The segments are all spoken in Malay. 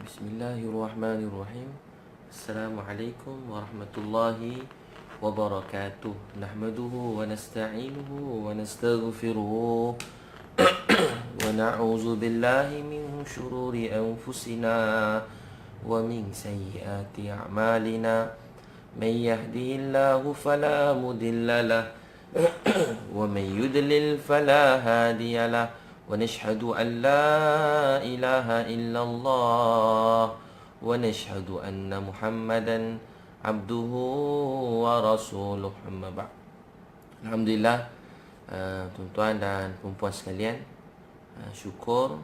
Bismillahirrahmanirrahim. Assalamualaikum warahmatullahi wabarakatuh. Nahmaduhu wa nasta'inuhu wa nastaghfiruh wa na'udzu billahi min syururi anfusina wa min sayyiati a'malina. Man yahdihillahu fala mudilla lahu wa man yudlil fala hadiya lahu. ونشهد أن لا إله إلا الله ونشهد أن محمدا عبده ورسوله أما بعد. Alhamdulillah, tuan-tuan dan puan-puan sekalian, syukur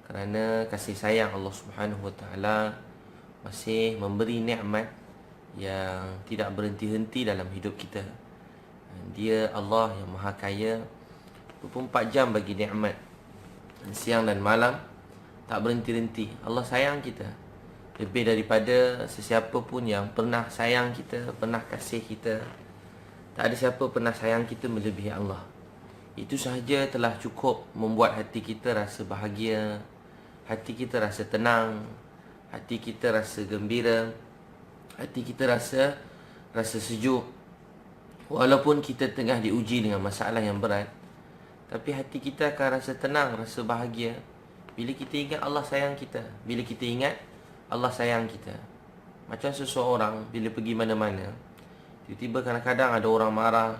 kerana kasih sayang Allah Subhanahu Wa Taala masih memberi nikmat yang tidak berhenti-henti dalam hidup kita. Dia Allah yang Maha Kaya, 24 jam bagi nikmat siang dan malam, tak berhenti-henti. Allah sayang kita lebih daripada sesiapa pun yang pernah sayang kita, pernah kasih kita. Tak ada siapa pernah sayang kita melebihi Allah. Itu sahaja telah cukup membuat hati kita rasa bahagia, hati kita rasa tenang, hati kita rasa gembira, hati kita rasa sejuk. Walaupun kita tengah diuji dengan masalah yang berat, tapi hati kita akan rasa tenang, rasa bahagia bila kita ingat Allah sayang kita. Bila kita ingat Allah sayang kita. Macam seseorang bila pergi mana-mana, tiba-tiba kadang-kadang ada orang marah.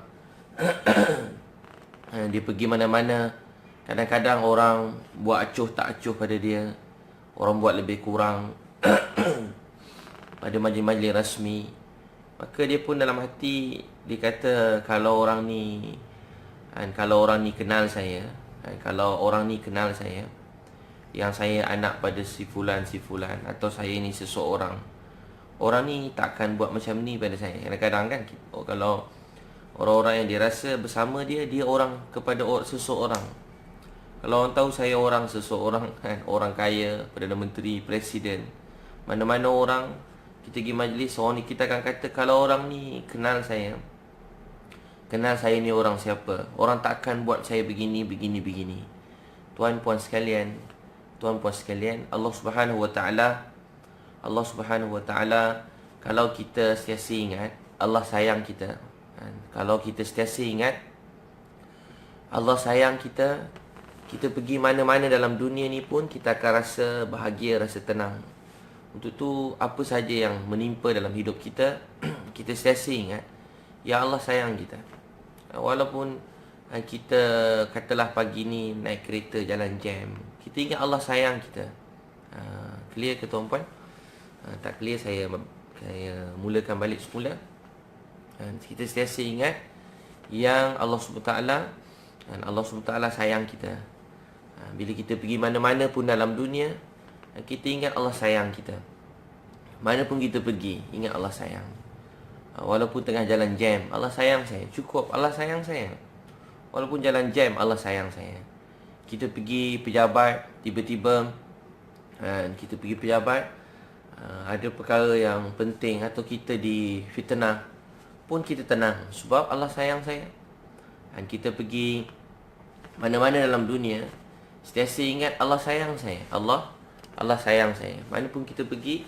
Dia pergi mana-mana, kadang-kadang orang buat acuh tak acuh pada dia, orang buat lebih kurang pada majlis-majlis rasmi. Maka dia pun dalam hati, dia kata, kalau orang ni kenal saya, kalau orang ni kenal saya, yang saya anak pada si fulan, atau saya ni seseorang, orang ni takkan buat macam ni pada saya. Kadang-kadang kan, kalau orang-orang yang dia rasa bersama dia orang kepada seseorang. Kalau orang tahu saya orang seseorang, kan, orang kaya, Perdana Menteri, Presiden, mana-mana orang, kita pergi majlis, orang ni kita akan kata, kalau orang ni kenal saya ni orang siapa, orang takkan buat saya begini. Tuan-puan sekalian, Allah Subhanahu Wa Taala, kalau kita sentiasa ingat Allah sayang kita, kalau kita sentiasa ingat Allah sayang kita, kita pergi mana-mana dalam dunia ni pun kita akan rasa bahagia, rasa tenang. Untuk tu, apa saja yang menimpa dalam hidup kita, kita sentiasa ingat, ya Allah sayang kita. Walaupun kita katalah pagi ni naik kereta jalan jam, kita ingat Allah sayang kita. Clear ke tuan-puan? Tak clear, saya mulakan balik semula. Kita sentiasa ingat yang Allah SWT sayang kita. Bila kita pergi mana-mana pun dalam dunia, kita ingat Allah sayang kita. Mana pun kita pergi, ingat Allah sayang. Walaupun tengah jalan jam, Allah sayang saya. Cukup, Allah sayang saya. Walaupun jalan jam, Allah sayang saya. Kita pergi pejabat, tiba-tiba kita pergi pejabat, ada perkara yang penting, atau kita difitnah, pun kita tenang, sebab Allah sayang saya. Dan kita pergi mana-mana dalam dunia, sentiasa ingat Allah sayang saya. Allah sayang saya. Mana pun kita pergi,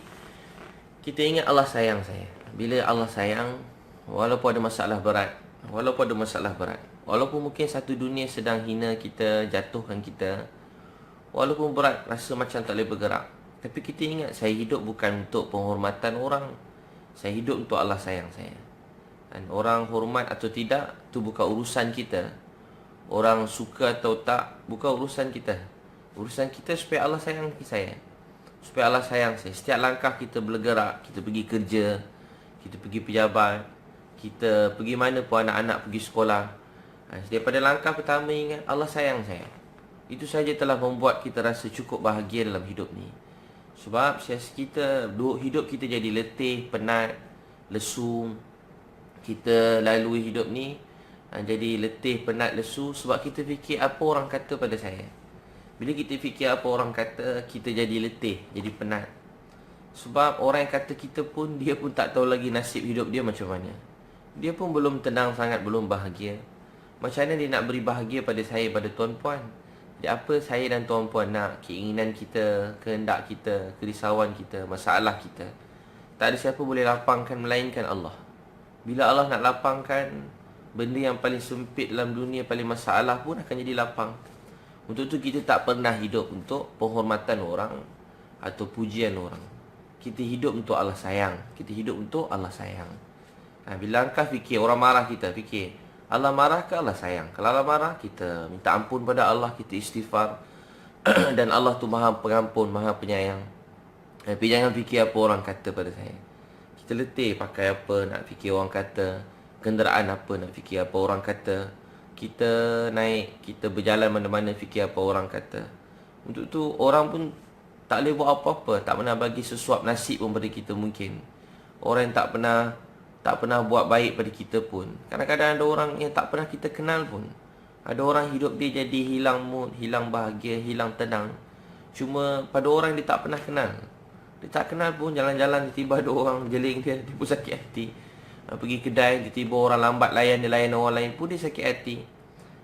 kita ingat Allah sayang saya. Bila Allah sayang, walaupun ada masalah berat, walaupun mungkin satu dunia sedang hina kita, jatuhkan kita, walaupun berat, rasa macam tak boleh bergerak, tapi kita ingat, saya hidup bukan untuk penghormatan orang, saya hidup untuk Allah sayang saya. Dan orang hormat atau tidak, itu bukan urusan kita. Orang suka atau tak, bukan urusan kita. Urusan kita supaya Allah sayang saya, supaya Allah sayang saya. Setiap langkah kita bergerak, kita pergi kerja, kita pergi pejabat, kita pergi mana pun, anak-anak pergi sekolah, daripada langkah pertama ingat Allah sayang saya. Itu saja telah membuat kita rasa cukup bahagia dalam hidup ni. Sebab hidup kita jadi letih, penat, lesu. Kita lalui hidup ni jadi letih, penat, lesu, sebab kita fikir apa orang kata pada saya. Bila kita fikir apa orang kata, kita jadi letih, jadi penat. Sebab orang yang kata kita pun, dia pun tak tahu lagi nasib hidup dia macam mana. Dia pun belum tenang sangat, belum bahagia. Macam mana dia nak beri bahagia pada saya, pada tuan-puan? Apa saya dan tuan-puan nak, keinginan kita, kehendak kita, kerisauan kita, masalah kita, tak ada siapa boleh lapangkan melainkan Allah. Bila Allah nak lapangkan benda yang paling sempit dalam dunia, paling masalah pun akan jadi lapang. Untuk tu kita tak pernah hidup untuk penghormatan orang atau pujian orang. Kita hidup untuk Allah sayang. Kita hidup untuk Allah sayang. Bila engkau fikir orang marah kita, fikir Allah marah ke Allah sayang? Kalau Allah marah, kita minta ampun pada Allah, kita istighfar. Dan Allah tu maha pengampun, maha penyayang. Tapi jangan fikir apa orang kata pada saya. Kita letih pakai apa, nak fikir orang kata. Kenderaan apa, nak fikir apa orang kata. Kita naik, kita berjalan mana-mana, fikir apa orang kata. Untuk tu orang pun tak boleh buat apa-apa, tak pernah bagi sesuap nasib pun pada kita mungkin. Orang yang tak pernah buat baik pada kita pun. Kadang-kadang ada orang yang tak pernah kita kenal pun. Ada orang hidup dia jadi hilang mood, hilang bahagia, hilang tenang. Cuma pada orang dia tak pernah kenal. Dia tak kenal pun, jalan-jalan tiba-tiba ada orang jeling dia pun sakit hati. Pergi kedai, tiba-tiba orang lambat layan, dia layan orang lain pun dia sakit hati.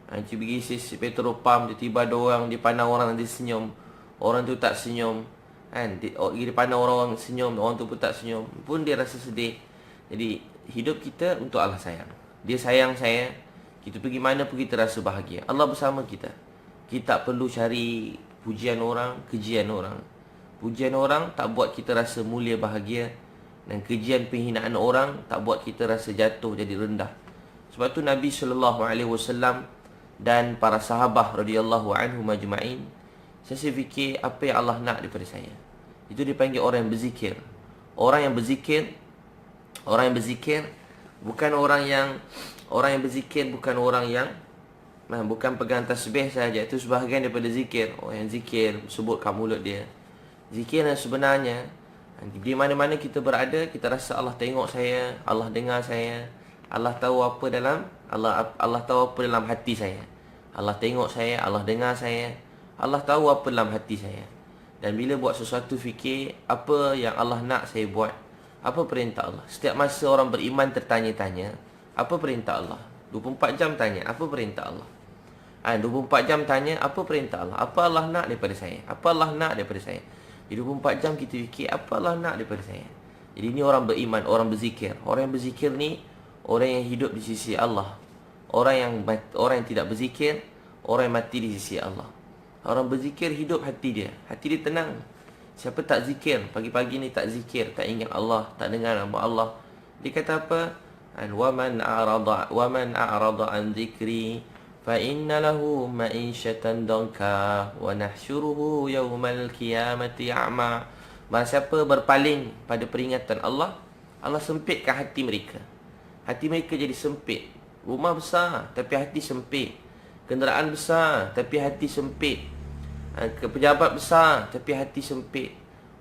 Pergi petrol pump, tiba-tiba ada orang, dia pandang orang nanti senyum, orang tu tak senyum. Dia pandang orang senyum, orang tu pun tak senyum, pun dia rasa sedih. Jadi hidup kita untuk Allah sayang. Dia sayang saya. Kita pergi mana pun kita rasa bahagia. Allah bersama kita. Kita tak perlu cari pujian orang, kejian orang. Pujian orang tak buat kita rasa mulia bahagia. Dan kejian penghinaan orang tak buat kita rasa jatuh jadi rendah. Sebab tu Nabi SAW dan para sahabah radhiyallahu anhum ajma'in, saya fikir apa yang Allah nak daripada saya. Itu dipanggil orang yang berzikir. Orang yang berzikir bukan orang yang berzikir bukan orang yang bukan pegang tasbih saja. Itu sebahagian daripada zikir. Orang yang zikir sebutkan mulut dia. Zikir yang sebenarnya, di mana-mana kita berada, kita rasa Allah tengok saya, Allah dengar saya, Allah tahu apa dalam Allah tahu apa dalam hati saya. Allah tengok saya, Allah dengar saya, Allah tahu apa dalam hati saya. Dan bila buat sesuatu, fikir apa yang Allah nak saya buat. Apa perintah Allah? Setiap masa orang beriman tertanya-tanya, apa perintah Allah? 24 jam tanya, apa perintah Allah? 24 jam tanya, apa perintah Allah? Apa Allah nak daripada saya? Apa Allah nak daripada saya? Di 24 jam kita fikir, apa Allah nak daripada saya? Jadi ini orang beriman, orang berzikir. Orang yang berzikir ni, orang yang hidup di sisi Allah. Orang yang tidak berzikir, orang yang mati di sisi Allah. Orang berzikir hidup hati dia. Hati dia tenang. Siapa tak zikir, pagi-pagi ni tak zikir, tak ingat Allah, tak dengar nama Allah, dia kata apa? وَمَنْ أَعْرَضَ عَنْ ذِكْرِي فَإِنَّ لَهُ مَعِيشَةً ضَنْكًا وَنَحْشُرُهُ يَوْمَ الْقِيَامَةِ أَعْمَى. Barang siapa berpaling pada peringatan Allah, Allah sempitkan hati mereka. Hati mereka jadi sempit. Rumah besar tapi hati sempit. Kenderaan besar tapi hati sempit. Pejabat besar tapi hati sempit.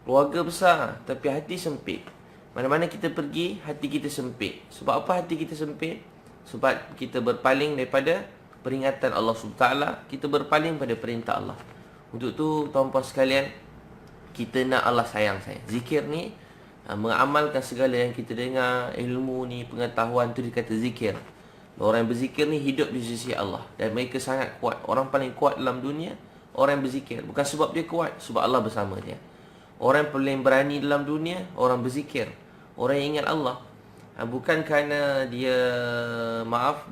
Keluarga besar tapi hati sempit. Mana-mana kita pergi, hati kita sempit. Sebab apa hati kita sempit? Sebab kita berpaling daripada peringatan Allah SWT. Kita berpaling pada perintah Allah. Untuk tu tuan-puan sekalian, kita nak Allah sayang saya. Zikir ni mengamalkan segala yang kita dengar, ilmu ni, pengetahuan tu dikata zikir. Orang yang berzikir ni hidup di sisi Allah. Dan mereka sangat kuat. Orang paling kuat dalam dunia, orang yang berzikir. Bukan sebab dia kuat, sebab Allah bersama dia. Orang yang paling berani dalam dunia, orang berzikir. Orang yang ingat Allah. Bukan kerana dia,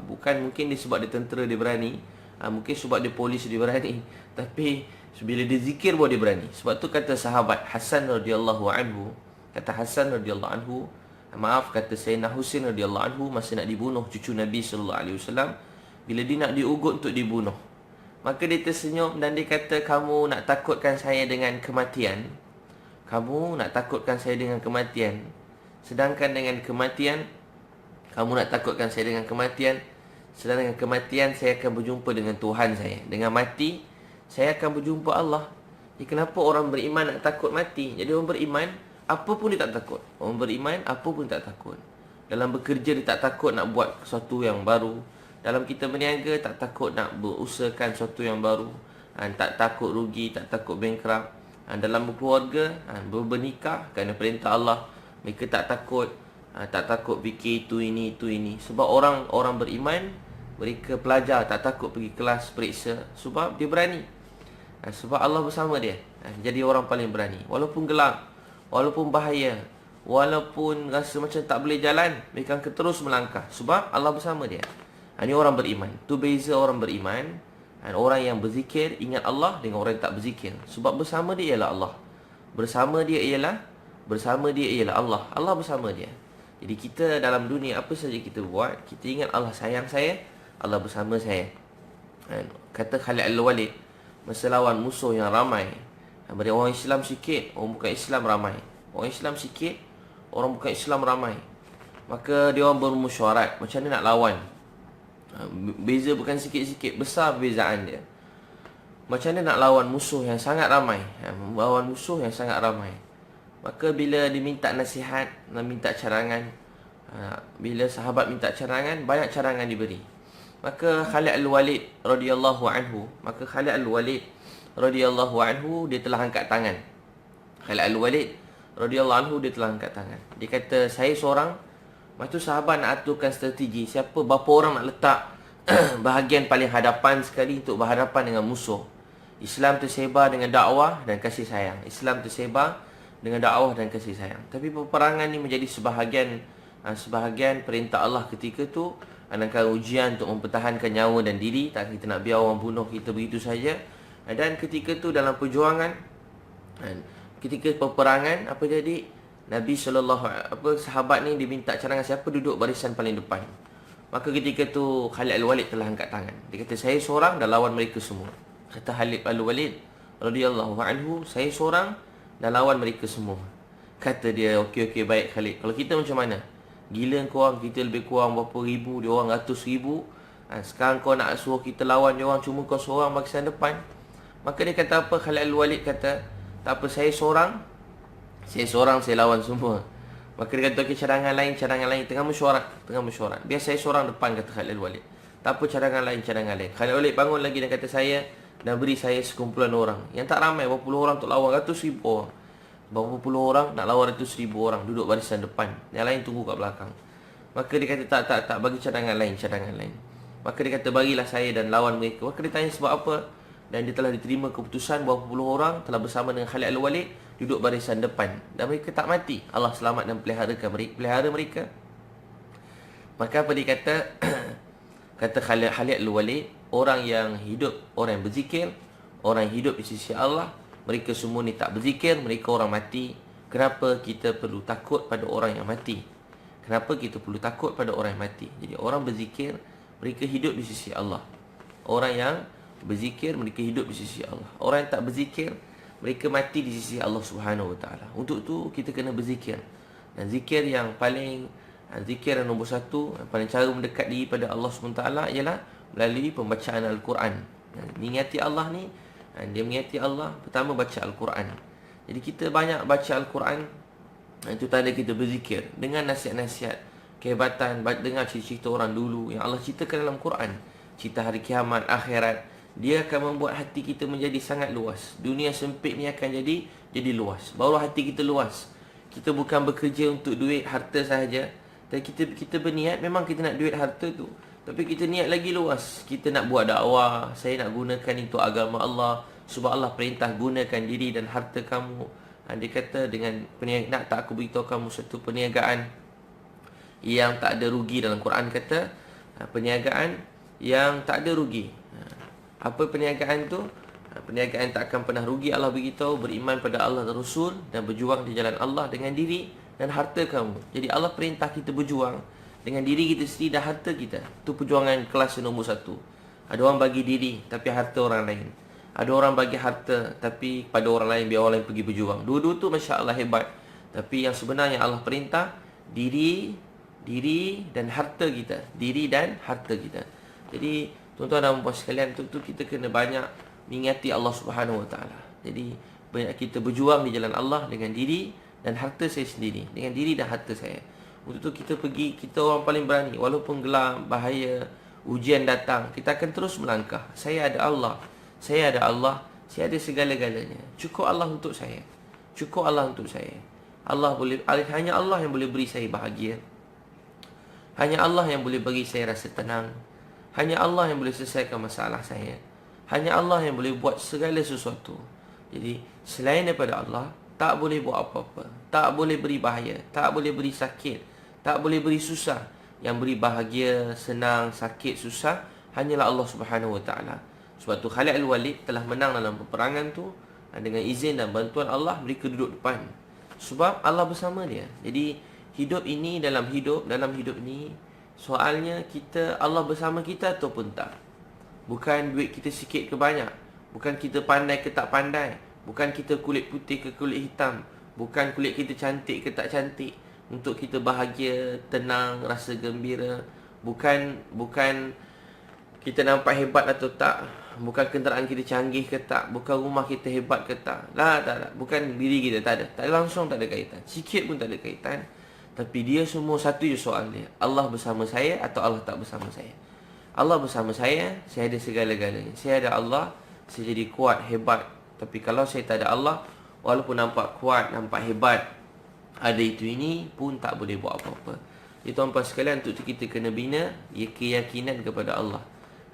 bukan mungkin dia sebab dia tentera dia berani. Mungkin sebab dia polis dia berani. Tapi bila dia zikir baru dia berani. Sebab tu kata sahabat Hasan radhiyallahu anhu, kata Sayyidina Husain radhiyallahu anhu masa nak dibunuh cucu Nabi sallallahu alaihi wasallam, bila dia nak diugut untuk dibunuh, maka dia tersenyum dan dia kata, kamu nak takutkan saya dengan kematian. Kamu nak takutkan saya dengan kematian. Sedangkan dengan kematian, kamu nak takutkan saya dengan kematian. Sedangkan dengan kematian, saya akan berjumpa dengan Tuhan saya. Dengan mati, saya akan berjumpa Allah. Jadi kenapa orang beriman nak takut mati? Jadi orang beriman, apa pun dia tak takut. Orang beriman, apa pun tak takut. Dalam bekerja, dia tak takut nak buat sesuatu yang baru. Dalam kita berniaga, tak takut nak berusahakan sesuatu yang baru. Tak takut rugi, tak takut bankrupt. Dalam berkeluarga, bernikah kerana perintah Allah, mereka tak takut fikir itu ini. Sebab orang beriman, mereka pelajar, tak takut pergi kelas periksa. Sebab dia berani. Sebab Allah bersama dia. Jadi orang paling berani. Walaupun gelap, walaupun bahaya, walaupun rasa macam tak boleh jalan, mereka akan terus melangkah. Sebab Allah bersama dia. Ini orang beriman. Tu beza orang beriman. Orang yang berzikir, ingat Allah, dengan orang yang tak berzikir. Sebab bersama dia ialah Allah. Bersama dia ialah Allah. Allah bersama dia. Jadi kita dalam dunia, apa saja kita buat, kita ingat Allah sayang saya, Allah bersama saya. Kata Khalid Al-Walid, masa lawan musuh yang ramai, bagi orang Islam sikit, orang bukan Islam ramai. Orang Islam sikit, orang bukan Islam ramai. Maka dia orang bermusyawarat, macam mana nak lawan. Beza bukan sikit-sikit, besar perbezaan dia. Macam mana nak lawan musuh yang sangat ramai, lawan musuh yang sangat ramai. Maka bila diminta nasihat, minta cadangan, bila sahabat minta cadangan, banyak cadangan diberi. Maka Khalid Al-Walid radhiyallahu anhu dia telah angkat tangan. Khalid Al-Walid radhiyallahu anhu dia telah angkat tangan. Dia kata, saya seorang. Lepas tu sahabat nak aturkan strategi, berapa orang nak letak bahagian paling hadapan sekali untuk berhadapan dengan musuh. Islam tersebar dengan dakwah dan kasih sayang. Islam tersebar dengan dakwah dan kasih sayang. Tapi peperangan ni menjadi sebahagian perintah Allah ketika tu, adalah ujian untuk mempertahankan nyawa dan diri. Tak kita nak biar orang bunuh kita begitu saja. Dan ketika tu dalam perjuangan, ketika peperangan, apa jadi? Nabi sahabat ni diminta cadangan siapa duduk barisan paling depan. Maka ketika tu Khalid Al-Walid telah angkat tangan. Dia kata, saya seorang dah lawan mereka semua. Kata Khalid Al-Walid radhiyallahu anhu, saya seorang dah lawan mereka semua. Kata dia, okey baik Khalid. Kalau kita macam mana? Gila korang, kita lebih kurang berapa ribu, dia orang ratus ribu. Sekarang kau nak suruh kita lawan dia orang, cuma kau seorang barisan depan. Maka dia kata apa? Khalid Al-Walid kata, tak apa, saya seorang, saya lawan semua. Maka dia kata, okey, cadangan lain. Tengah mesyuarat. Biar saya seorang depan, kata Khalid Al-Walid. Tak apa, cadangan lain. Khalid Al-Walid bangun lagi dan kata, saya dan beri saya sekumpulan orang. Yang tak ramai, berapa puluh orang untuk lawan ratus ribu orang. Berapa puluh orang nak lawan ratus ribu orang, duduk barisan depan. Yang lain tunggu kat belakang. Maka dia kata, tak, bagi cadangan lain. Maka dia kata, bagilah saya dan lawan mereka. Maka dia tanya sebab apa? Dan dia telah diterima keputusan berapa puluh orang telah bersama dengan Khalid Al-Walid duduk barisan depan. Dan mereka tak mati. Allah selamat dan pelihara mereka. Maka apa dia kata? Kata Khalid Al-Walid, orang yang hidup, orang yang berzikir, orang yang hidup di sisi Allah, mereka semua ni tak berzikir, mereka orang mati. Kenapa kita perlu takut pada orang yang mati? Jadi orang berzikir, mereka hidup di sisi Allah. Orang yang berzikir, mereka hidup di sisi Allah. Orang yang tak berzikir, mereka mati di sisi Allah Subhanahu Wa Taala. Untuk tu kita kena berzikir. Dan zikir yang nombor satu, yang paling cara mendekat diri pada Allah Subhanahu Wa Taala ialah melalui pembacaan Al-Quran. Mengingati Allah ni, dia mengingati Allah, pertama baca Al-Quran. Jadi kita banyak baca Al-Quran, itu tanda kita berzikir dengan nasihat-nasihat kehebatan, dengar cerita-cerita orang dulu yang Allah ceritakan dalam Quran, cerita hari kiamat, akhirat. Dia akan membuat hati kita menjadi sangat luas. Dunia sempit ni akan jadi luas. Baru hati kita luas. Kita bukan bekerja untuk duit, harta sahaja. Dan kita berniat, memang kita nak duit, harta tu. Tapi kita niat lagi luas. Kita nak buat dakwah. Saya nak gunakan untuk agama Allah. Sebab Allah perintah gunakan diri dan harta kamu. Dia kata dengan nak tak aku beritahu kamu satu perniagaan yang tak ada rugi. Dalam Quran kata perniagaan yang tak ada rugi. Apa perniagaan tu? Perniagaan tak akan pernah rugi. Allah beritahu, beriman pada Allah dan Rasul dan berjuang di jalan Allah dengan diri dan harta kamu. Jadi Allah perintah kita berjuang dengan diri kita sendiri dan harta kita. Itu perjuangan kelas nombor satu. Ada orang bagi diri tapi harta orang lain. Ada orang bagi harta tapi pada orang lain, biar orang lain pergi berjuang. Dua-dua tu Masya Allah hebat. Tapi yang sebenarnya Allah perintah diri dan harta kita. Jadi tuan-tuan dan puan sekalian, tu kita kena banyak mengingati Allah Subhanahu Wa Taala. Jadi banyak kita berjuang di jalan Allah dengan diri dan harta saya sendiri. Dengan diri dan harta saya. Untuk tu kita orang paling berani. Walaupun gelap, bahaya, ujian datang, kita akan terus melangkah. Saya ada Allah. Saya ada segala-galanya. Cukup Allah untuk saya. Hanya Allah yang boleh beri saya bahagia. Hanya Allah yang boleh bagi saya rasa tenang. Hanya Allah yang boleh selesaikan masalah saya. Hanya Allah yang boleh buat segala sesuatu. Jadi selain daripada Allah, tak boleh buat apa-apa. Tak boleh beri bahaya, tak boleh beri sakit, tak boleh beri susah. Yang beri bahagia, senang, sakit, susah hanyalah Allah Subhanahu Wa Taala. Sebab tu Khalid Al-Walid telah menang dalam peperangan tu dengan izin dan bantuan Allah. Mereka duduk depan sebab Allah bersama dia. Jadi hidup ini, dalam hidup ni, soalnya kita, Allah bersama kita ataupun tak. Bukan duit kita sikit ke banyak, bukan kita pandai ke tak pandai, bukan kita kulit putih ke kulit hitam, bukan kulit kita cantik ke tak cantik untuk kita bahagia, tenang, rasa gembira. Bukan kita nampak hebat atau tak, bukan kenderaan kita canggih ke tak, bukan rumah kita hebat ke tak. Tak. Bukan diri kita, tak ada. Tak langsung, tak ada kaitan. Sikit pun tak ada kaitan. Tapi dia semua satu je soal dia. Allah bersama saya atau Allah tak bersama saya. Allah bersama saya ada segala-galanya. Saya ada Allah, saya jadi kuat, hebat. Tapi kalau saya tak ada Allah, walaupun nampak kuat, nampak hebat, ada itu ini pun tak boleh buat apa-apa. Jadi tuan-tuan sekalian, untuk itu kita kena bina keyakinan kepada Allah.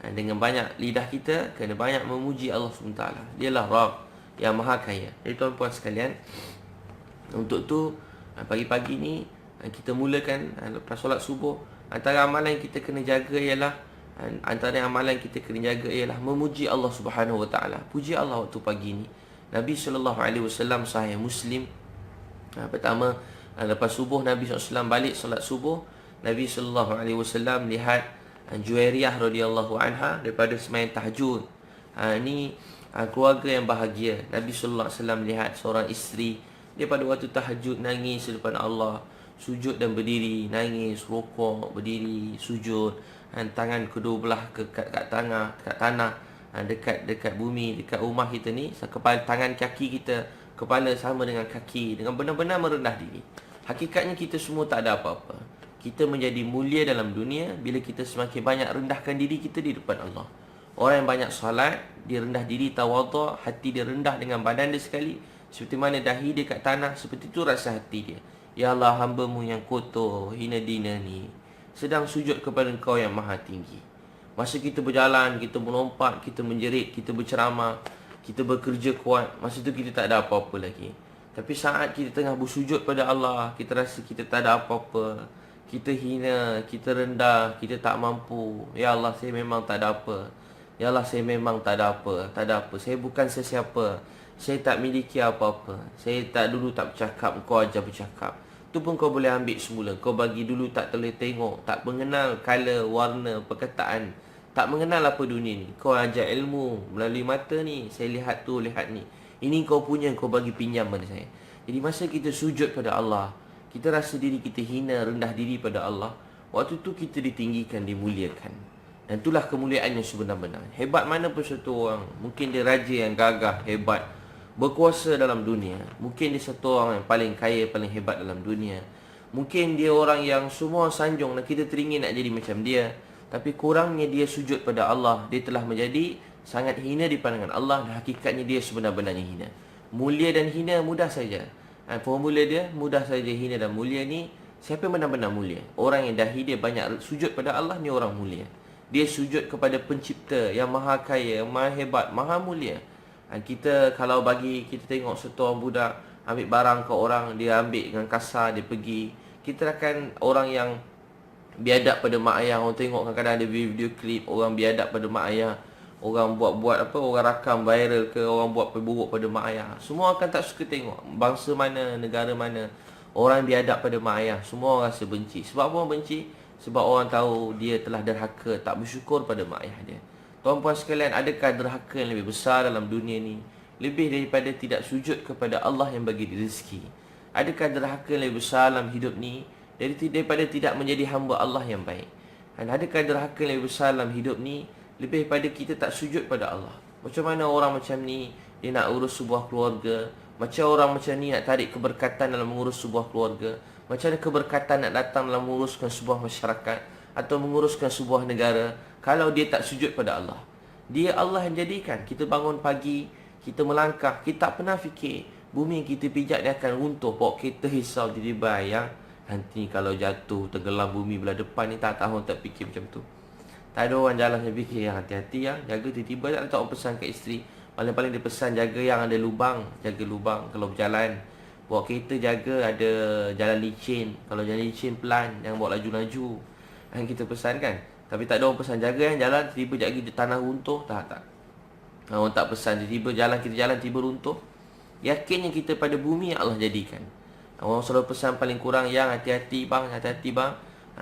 Dengan banyak lidah kita, kena banyak memuji Allah SWT. Dialah Rabb yang maha kaya. Jadi tuan-tuan sekalian, untuk tu pagi-pagi ni kita mulakan lepas solat subuh, antara amalan yang kita kena jaga ialah memuji Allah Subhanahu Wa Taala. Puji Allah waktu pagi ni. Nabi SAW Sahih Muslim, pertama lepas subuh Nabi SAW balik solat subuh, Nabi SAW lihat Juwairiyah radhiyallahu anha daripada sembahyang tahajud. Ini keluarga yang bahagia. Nabi SAW lihat seorang isteri daripada waktu tahajud nangis di depan Allah, sujud dan berdiri, nangis, rukuk, berdiri, sujud, tangan kedua belah kat tanah, dekat bumi, dekat rumah kita ni, kepala, tangan kaki kita, kepala sama dengan kaki, dengan benar-benar merendah diri. Hakikatnya kita semua tak ada apa-apa. Kita menjadi mulia dalam dunia bila kita semakin banyak rendahkan diri kita di depan Allah. Orang yang banyak solat, dia rendah diri, tawaduk, hati dia rendah dengan badan dia sekali, seperti mana dahi dia kat tanah, seperti itu rasa hati dia. Ya Allah, hamba-Mu yang kotor, hina dina ni sedang sujud kepada Engkau yang maha tinggi. Masa kita berjalan, kita melompat, kita menjerit, kita berceramah, kita bekerja kuat, masa itu kita tak ada apa-apa lagi. Tapi saat kita tengah bersujud pada Allah, kita rasa kita tak ada apa-apa, kita hina, kita rendah, kita tak mampu. Ya Allah, saya memang tak ada apa. Ya Allah, saya memang tak ada apa. Saya bukan sesiapa. Saya tak miliki apa-apa. Saya dulu tak bercakap, Engkau ajar bercakap. Tu pun kau boleh ambil semula. Kau bagi dulu tak boleh tengok, tak mengenal color, warna, perkataan, tak mengenal apa dunia ni. Kau ajar ilmu melalui mata ni. Saya lihat tu, lihat ni. Ini kau punya, kau bagi pinjam pada saya. Jadi masa kita sujud pada Allah, kita rasa diri kita hina, rendah diri pada Allah, waktu tu kita ditinggikan, dimuliakan. Dan itulah kemuliaan yang sebenar-benar. Hebat mana pun satu orang, mungkin dia raja yang gagah, hebat, berkuasa dalam dunia. Mungkin dia satu orang yang paling kaya, paling hebat dalam dunia. Mungkin dia orang yang semua sanjung dan kita teringin nak jadi macam dia. Tapi kurangnya dia sujud pada Allah, dia telah menjadi sangat hina di pandangan Allah. Dan hakikatnya dia sebenar-benarnya hina. Mulia dan hina mudah saja. Formula dia mudah saja. Hina dan mulia ni, siapa yang benar-benar mulia? Orang yang dahi dia banyak sujud pada Allah, ni orang mulia. Dia sujud kepada pencipta yang maha kaya, yang maha hebat, maha mulia. Kita kalau bagi kita tengok satu orang budak ambil barang ke orang, dia ambil dengan kasar, dia pergi, kita akan orang yang biadab pada mak ayah. Orang tengok kadang-kadang ada video klip orang biadab pada mak ayah, orang buat orang rakam viral ke, orang buat buruk pada mak ayah, semua akan tak suka tengok. Bangsa mana, negara mana, orang biadab pada mak ayah, semua orang rasa benci. Sebab apa orang benci? Sebab orang tahu dia telah derhaka, tak bersyukur pada mak ayah dia. Tuan-puan sekalian, adakah derhaka yang lebih besar dalam dunia ni lebih daripada tidak sujud kepada Allah yang bagi rezeki? Adakah derhaka yang lebih besar dalam hidup ni daripada tidak menjadi hamba Allah yang baik? Dan adakah derhaka yang lebih besar dalam hidup ni lebih daripada kita tak sujud pada Allah? Macam mana orang macam ni dia nak urus sebuah keluarga? Macam orang macam ni nak tarik keberkatan dalam mengurus sebuah keluarga? Macam mana keberkatan nak datang dalam menguruskan sebuah masyarakat atau menguruskan sebuah negara kalau dia tak sujud pada Allah? Dia Allah yang jadikan. Kita bangun pagi, kita melangkah, kita tak pernah fikir bumi yang kita pijak dia akan runtuh. Bawa kereta risau jadi bayang nanti kalau jatuh tenggelam bumi belah depan ni, tak tahu, tak fikir macam tu. Tak ada orang jalan saya fikir yang hati-hati yang jaga, tiba-tiba tak ada orang pesan kat isteri. Paling-paling dia pesan jaga yang ada lubang, jaga lubang kalau berjalan. Bawa kereta jaga ada jalan licin. Kalau jalan licin pelan, jangan bawa laju-laju. Yang kita pesan kan. Tapi tak ada orang pesan jaga yang jalan tiba-tiba jaga tanah runtuh. Tak. Orang tak pesan tiba-tiba jalan, kita jalan tiba runtuh. Yakinnya kita pada bumi Allah jadikan. Orang selalu pesan paling kurang yang hati-hati bang, hati-hati bang.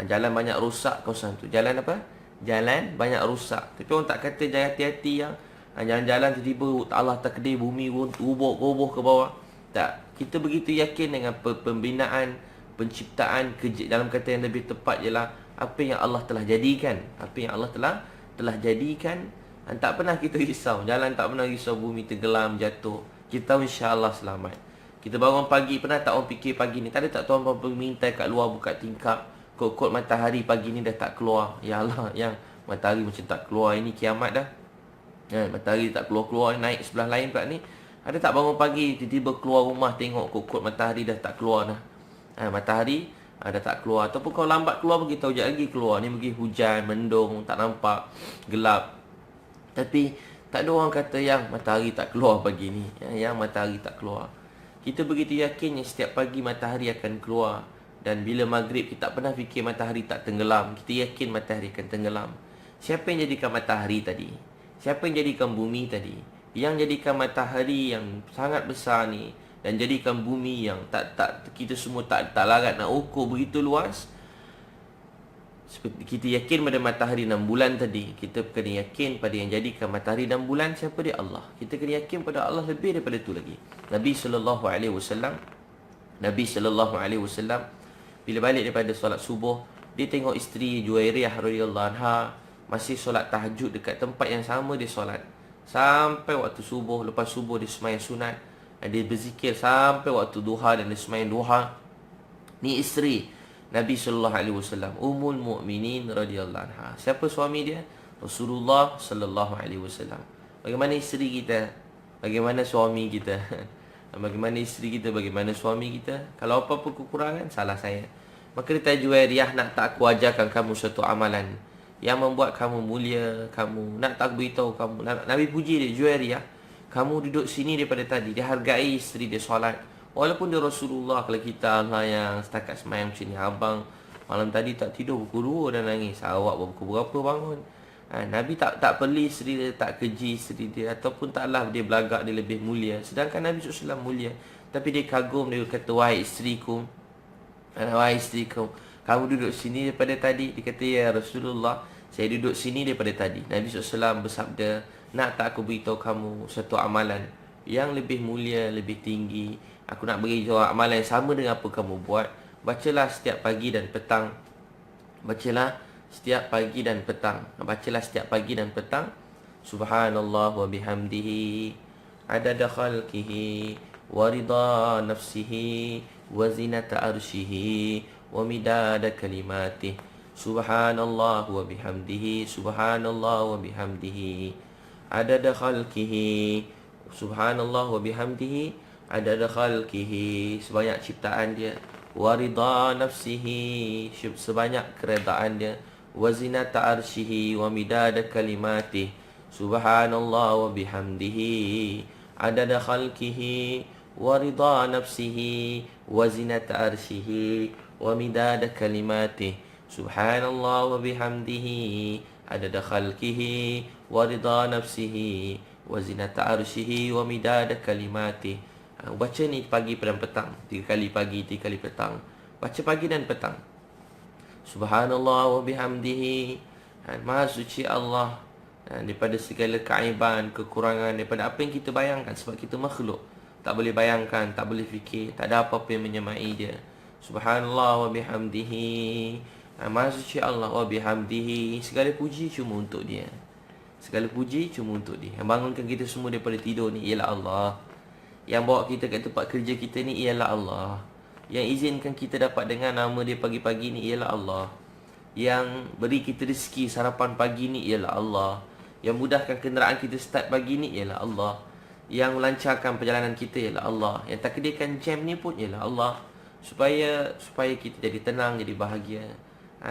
Jalan banyak rusak kawasan tu. Jalan apa? Jalan banyak rusak. Tapi orang tak kata jangan hati-hati yang jalan-jalan tiba-tiba Allah takdir bumi roboh ke bawah. Tak. Kita begitu yakin dengan pembinaan, penciptaan, dalam kata yang lebih tepat ialah apa yang Allah telah jadikan. Apa yang Allah telah jadikan. Tak pernah kita risau. Jalan tak pernah risau bumi tenggelam, jatuh. Kita tahu insya-Allah selamat. Kita bangun pagi, pernah tak orang fikir pagi ni? Tak ada tak tuan pergi minta kat luar buka tingkap. Kod-kod matahari pagi ni dah tak keluar. Ya Allah, yang matahari macam tak keluar. Ini kiamat dah. Matahari tak keluar-keluar, naik sebelah lain pula ni. Ada tak bangun pagi, tiba-tiba keluar rumah tengok kod-kod matahari dah tak keluar dah. Matahari dah tak keluar. Ataupun kau lambat keluar, beritahu sekejap lagi keluar. Ni pergi hujan, mendung, tak nampak, gelap. Tapi tak ada orang kata yang matahari tak keluar pagi ni. Yang matahari tak keluar. Kita begitu yakinnya setiap pagi matahari akan keluar. Dan bila maghrib kita tak pernah fikir matahari tak tenggelam. Kita yakin matahari akan tenggelam. Siapa yang jadikan matahari tadi? Siapa yang jadikan bumi tadi? Yang jadikan matahari yang sangat besar ni dan jadikan bumi yang tak kita semua tak larat nak ukur begitu luas. Seperti kita yakin pada matahari 6 bulan tadi, kita kena yakin pada yang jadikan matahari 6 bulan siapa dia? Allah. Kita kena yakin pada Allah lebih daripada itu lagi. Nabi sallallahu alaihi wasallam bila balik daripada solat subuh, dia tengok isteri Juwairiyah radhiyallahu anha masih solat tahajud dekat tempat yang sama dia solat. Sampai waktu subuh, lepas subuh dia sembahyang sunat, dia berzikir sampai waktu duha dan dia sembahyang duha. Ni isteri Nabi sallallahu alaihi wasallam, Ummul Mukminin radhiyallahu anha. Siapa suami dia? Rasulullah sallallahu alaihi wasallam. Bagaimana isteri kita? Bagaimana suami kita? Bagaimana isteri kita? Bagaimana suami kita? Kalau apa-apa kekurangan, salah saya. Maka dia tanya Juwairiyah, nak tak aku ajarkan kamu suatu amalan yang membuat kamu mulia, kamu nak tak beritahu kamu. Nabi puji dia, Juwairiyah, kamu duduk sini daripada tadi. Dia hargai isteri dia solat. Walaupun dia Rasulullah, kalau kita Allah yang setakat semayang macam ni, abang malam tadi tak tidur pukul 2 dan nangis. Awak pukul berapa bangun? Nabi tak peli isteri dia, tak keji isteri dia, ataupun taklah dia belagak dia lebih mulia. Sedangkan Nabi SAW mulia. Tapi dia kagum, dia kata, wahai isteriku, kamu duduk sini daripada tadi. Dia kata, ya Rasulullah, saya duduk sini daripada tadi. Nabi SAW bersabda, nak tak aku beritahu kamu satu amalan yang lebih mulia, lebih tinggi. Aku nak beri amalan yang sama dengan apa kamu buat. Bacalah setiap pagi dan petang. Bacalah setiap pagi dan petang. Subhanallah wa bihamdihi adada khalqihi wa ridha nafsihi wa zinata arshihi wa midada kalimatih. Subhanallah wa bihamdihi adada khalqihi. Subhanallah wa bihamdihi adada khalqihi, sebanyak ciptaan dia. Wa ridha nafsihi, sebanyak keredaan dia. Wa zinata arshihi wa midada kalimatih. Subhanallah wa bihamdihi adada khalqihi wa ridha nafsihi wa zinata arshihi wa midada kalimatih. Subhanallah wa bihamdihi adada khalqihi wa ridha nafsihi wa zinata arshihi wa midada kalimatih. Baca ni pagi dan petang, 3 kali pagi, 3 kali petang. Baca pagi dan petang. Subhanallah wa bihamdihi, Maha suci Allah daripada segala keaiban, kekurangan, daripada apa yang kita bayangkan. Sebab kita makhluk, tak boleh bayangkan, tak boleh fikir, tak ada apa-apa yang menyamai dia. Subhanallah wa bihamdihi, Maha suci Allah wa bihamdihi, segala puji cuma untuk dia. Segala puji cuma untuk dia. Yang bangunkan kita semua daripada tidur ni ialah Allah. Yang bawa kita ke tempat kerja kita ni ialah Allah. Yang izinkan kita dapat dengar nama dia pagi-pagi ni ialah Allah. Yang beri kita rezeki sarapan pagi ni ialah Allah. Yang mudahkan kenderaan kita start pagi ni ialah Allah. Yang melancarkan perjalanan kita ialah Allah. Yang takdirkan jam ni pun ialah Allah. Supaya kita jadi tenang, jadi bahagia.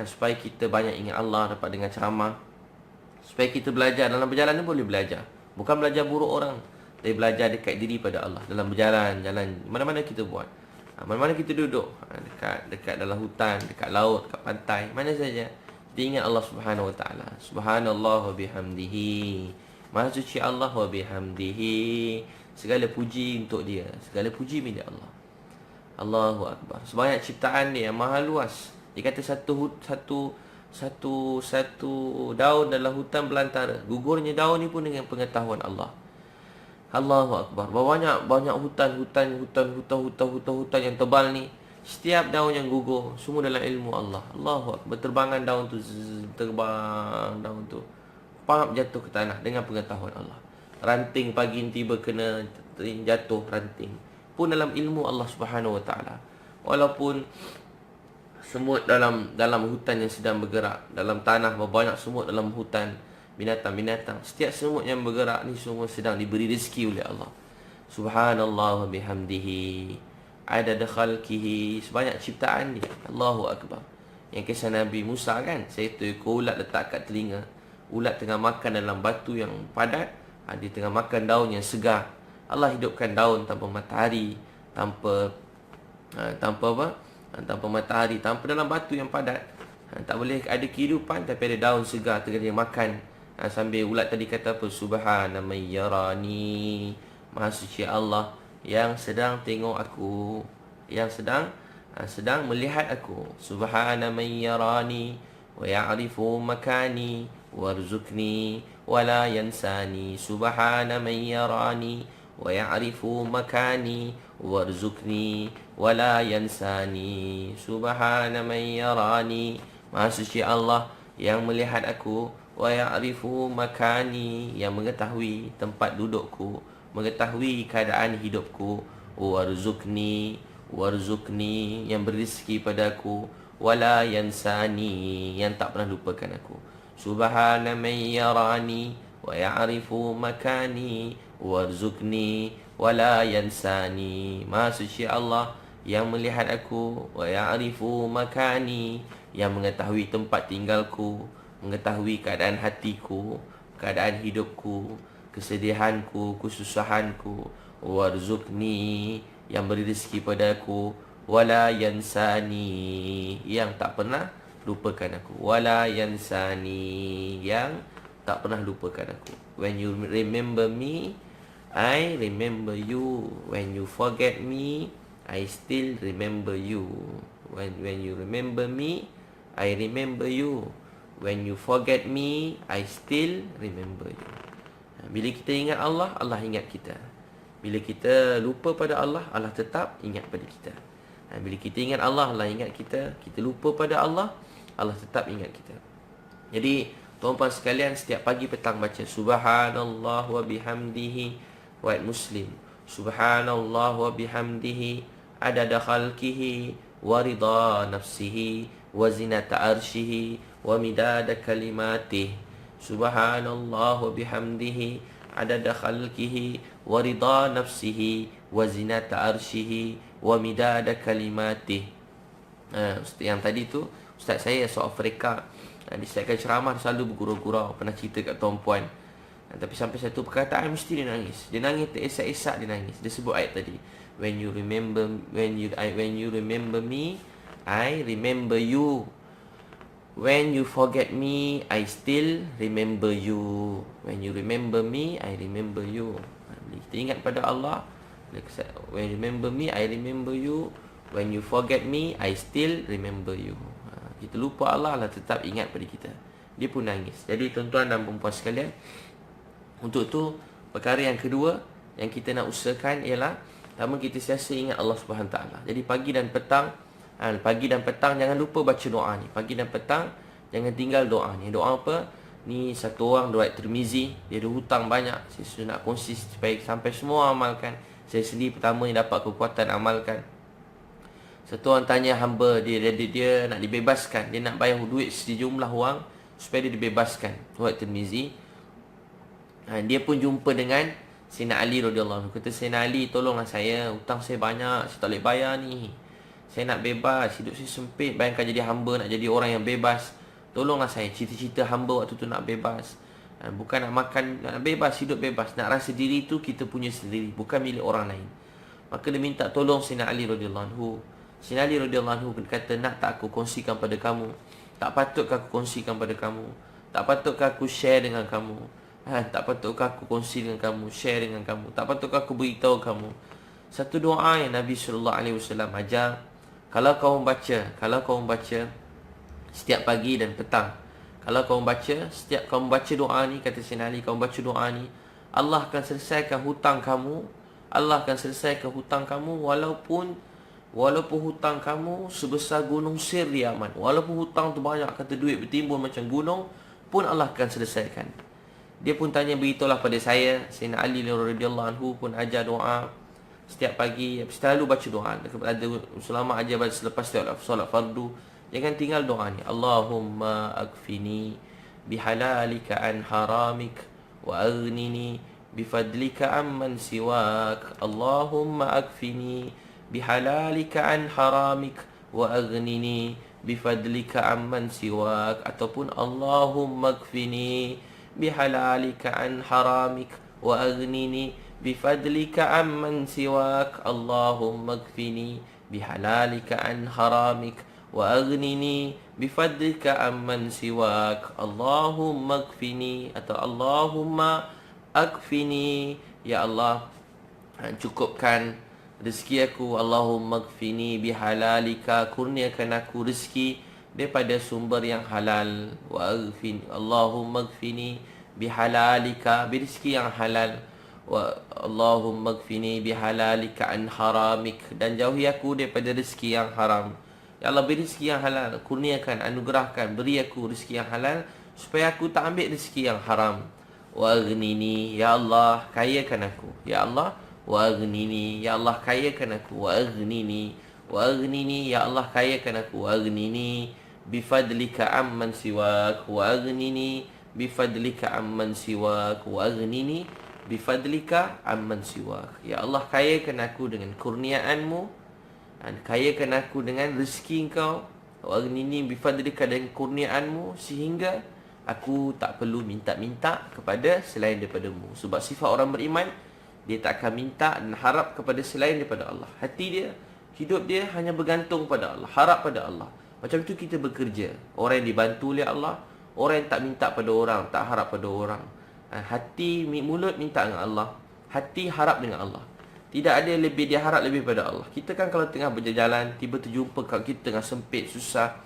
Supaya kita banyak ingat Allah, dapat dengar ceramah. Supaya kita belajar. Dalam berjalan ni boleh belajar. Bukan belajar buruk orang, tapi belajar dekat diri pada Allah. Dalam berjalan, jalan mana-mana kita buat. Mana-mana kita duduk, dekat dalam hutan, dekat laut, dekat pantai, mana saja, kita ingat Allah Subhanahu Wa Taala. Subhanallah wa bihamdihi. Maha suci Allah wa bihamdihi. Segala puji untuk dia. Segala puji milik Allah. Allahu Akbar. Sebanyak ciptaan dia yang maha luas. Dia kata satu daun dalam hutan belantara. Gugurnya daun ni pun dengan pengetahuan Allah. Allahu Akbar. Banyak hutan yang tebal ni. Setiap daun yang gugur semua dalam ilmu Allah. Allahu Akbar. Berterbangan daun tu, terbang daun tu, pam jatuh ke tanah dengan pengetahuan Allah. Ranting pagi tiba kena jatuh ranting pun dalam ilmu Allah Subhanahu Wa Taala. Walaupun semut dalam hutan yang sedang bergerak, dalam tanah banyak semut dalam hutan, binatang-binatang, setiap semut yang bergerak ni semua sedang diberi rezeki oleh Allah. Subhanallah wa bihamdihi adada khalqihi. Sebanyak ciptaan dia. Allahu Akbar. Yang kisah Nabi Musa kan, seekor ulat letak kat telinga. Ulat tengah makan dalam batu yang padat, dia tengah makan daun yang segar. Allah hidupkan daun tanpa matahari, tanpa matahari, tanpa dalam batu yang padat. Tak boleh ada kehidupan, tapi ada daun segar tengah dia makan. Sambil ulat tadi kata apa? Subhana man yarani. Maha suci Allah yang sedang tengok aku, yang sedang melihat aku. Subhana man yarani wa ya'rifu makani warzuqni wa la yansani. Subhana man yarani wa ya'rifu makani warzuqni wa la yansani. Subhana man yarani. Maha suci Allah yang melihat aku, wa ya'rifu makani, yang mengetahui tempat dudukku, mengetahui keadaan hidupku, warzuqni, yang berizki padaku, wala yansani, yang tak pernah lupakan aku. Subhana man yarani wa ya'rifu makani warzuqni wala yansani. Maha suci Allah yang melihat aku, wa ya'rifu makani, yang mengetahui tempat tinggalku, mengetahui keadaan hatiku, keadaan hidupku, kesedihanku, kesusahanku, warzuqni, yang beri rezeki padaku, wala yansani, yang tak pernah lupakan aku, wala yansani, yang tak pernah lupakan aku. When you remember me, I remember you. When you forget me, I still remember you. When you remember me, I remember you. When you forget me, I still remember you. Bila kita ingat Allah, Allah ingat kita. Bila kita lupa pada Allah, Allah tetap ingat pada kita. Bila kita ingat Allah, Allah ingat kita. Kita lupa pada Allah, Allah tetap ingat kita. Jadi tuan-tuan sekalian, setiap pagi petang baca Subhanallah wa bihamdihi, wahid Muslim. Subhanallah wa bihamdihi adada khalqihi wa ridha nafsihi wa zinata arshihi wa midada kalimatih. Subhanallah wa bihamdihi adada khalqihi wa ridha nafsihi wa zinata arshihi wa midada kalimatih. Yang tadi tu ustaz saya asal Afrika, disediakan ceramah selalu bergurau-gurau, pernah cerita kat tuan-puan. Tapi sampai satu perkataan mesti dia nangis. Dia nangis teresak-esak, dia nangis. Dia sebut ayat tadi. When you remember me, I remember you. When you forget me, I still remember you. When you remember me, I remember you. Bila kita ingat pada Allah, when you remember me, I remember you. When you forget me, I still remember you. Kita lupa Allah, Allah tetap ingat pada kita. Dia pun nangis. Jadi tuan-tuan dan puan-puan sekalian, untuk tu perkara yang kedua yang kita nak usahakan ialah pertama, kita sentiasa ingat Allah Subhanahu Taala. Jadi pagi dan petang jangan lupa baca doa ni. Pagi dan petang jangan tinggal doa ni. Doa apa? Ni satu orang riwayat Tirmizi, dia ada hutang banyak. Saya sudah nak kongsi supaya sampai semua amalkan. Saya sendiri pertama yang dapat kekuatan amalkan. Satu orang tanya hamba dia nak dibebaskan, dia nak bayar duit sejumlah wang supaya dia dibebaskan. Riwayat Tirmizi. Dia pun jumpa dengan Sayyidina Ali radhiyallahu anhu. Kata Sayyidina Ali, tolonglah saya, hutang saya banyak, saya tak boleh bayar ni. Saya nak bebas, hidup saya sempit. Bayangkan jadi hamba, nak jadi orang yang bebas. Tolonglah saya, cita-cita hamba waktu tu nak bebas. Bukan nak makan, nak bebas, hidup bebas. Nak rasa diri tu kita punya sendiri, bukan milik orang lain. Maka dia minta tolong Sayyidina Ali radhiyallahu anhu. Sayyidina Ali radhiyallahu anhu kata, nak tak aku kongsikan pada kamu? Tak patutkah aku kongsikan pada kamu? Tak patutkah aku share dengan kamu? Tak patutkah aku kongsi dengan kamu, share dengan kamu? Tak patutkah aku beritahu kamu? Satu doa yang Nabi SAW ajar, kalau kau baca setiap pagi dan petang, kalau kau baca, setiap kau baca doa ni, kata Sayyidina Ali, kau baca doa ni, Allah akan selesaikan hutang kamu. Allah akan selesaikan hutang kamu walaupun hutang kamu sebesar gunung Sir di Yaman. Walaupun hutang tu banyak, kata duit bertimbun macam gunung, pun Allah akan selesaikan. Dia pun tanya, beritahulah pada saya. Sayyidina Ali radhiyallahu anhu pun ajar doa setiap pagi, selalu baca doa. Ada ulama ajar selepas solat fardu, jangan tinggal doa ni. Allahumma akfini bihalalika an haramik wa aghnini bifadlika amman siwak. Allahumma akfini bihalalika an haramik wa aghnini bifadlika amman siwak. Ataupun Allahumma akfini bihalalika an haramik wa aghnini bifadlika amman siwak. Allahumma akfini bihalalika an haramik wa aghnini bifadlika amman siwak. Allahumma akfini, atau Allahumma akfini, ya Allah, cukupkan rezeki aku. Allahumma akfini bihalalika, kurniakan aku rezeki daripada sumber yang halal. Wa aghfini, Allahumma akfini bihalalika, rezeki yang halal. Wa Allahumma akfini bihalalika an haramik, dan jauhi aku daripada rezeki yang haram. Ya Allah, beri rezeki yang halal, kurniakan, anugerahkan, beri aku rezeki yang halal supaya aku tak ambil rezeki yang haram. Wa aghnini, ya Allah, kayakan aku. Ya Allah, wa aghnini, ya Allah, kayakan aku. Wa aghnini, wa aghnini, ya Allah, kayakan aku. Wa aghnini bifadlika amman siwak. Wa aghnini bifadlika amman siwak. Wa aghnini bifadlika amman siwak. Ya Allah, kayakan aku dengan kurniaanmu, dan kayakan aku dengan rezeki engkau. Wa aghnini bifadlika, dengan kurniaanmu, sehingga aku tak perlu minta-minta kepada selain daripadamu. Sebab sifat orang beriman, dia tak akan minta dan harap kepada selain daripada Allah. Hati dia, hidup dia hanya bergantung pada Allah, harap pada Allah. Macam itu kita bekerja. Orang yang dibantu oleh Allah, orang yang tak minta pada orang, tak harap pada orang. Hati, mulut minta dengan Allah, hati harap dengan Allah. Tidak ada lebih, dia harap lebih pada Allah. Kita kan kalau tengah berjalan, tiba terjumpa kita tengah sempit, susah,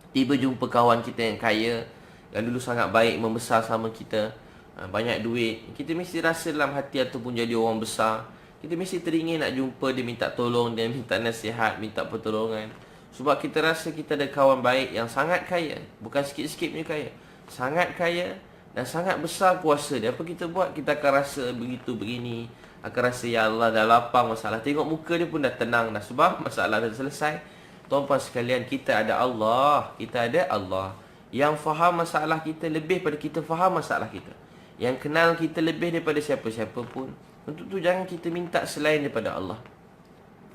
tiba jumpa kawan kita yang kaya, yang dulu sangat baik, membesar sama kita, banyak duit, kita mesti rasa dalam hati ataupun jadi orang besar, kita mesti teringin nak jumpa dia, minta tolong dia, minta nasihat, minta pertolongan. Sebab kita rasa kita ada kawan baik yang sangat kaya, bukan sikit-sikit punya kaya, sangat kaya dan sangat besar kuasa dia. Apa kita buat, kita akan rasa begitu begini, akan rasa ya Allah dah lapang masalah. Tengok muka dia pun dah tenang dah, sebab masalah dah selesai. Tuan-tuan sekalian, kita ada Allah, kita ada Allah yang faham masalah kita lebih pada kita faham masalah kita, yang kenal kita lebih daripada siapa-siapa pun. Untuk tu jangan kita minta selain daripada Allah.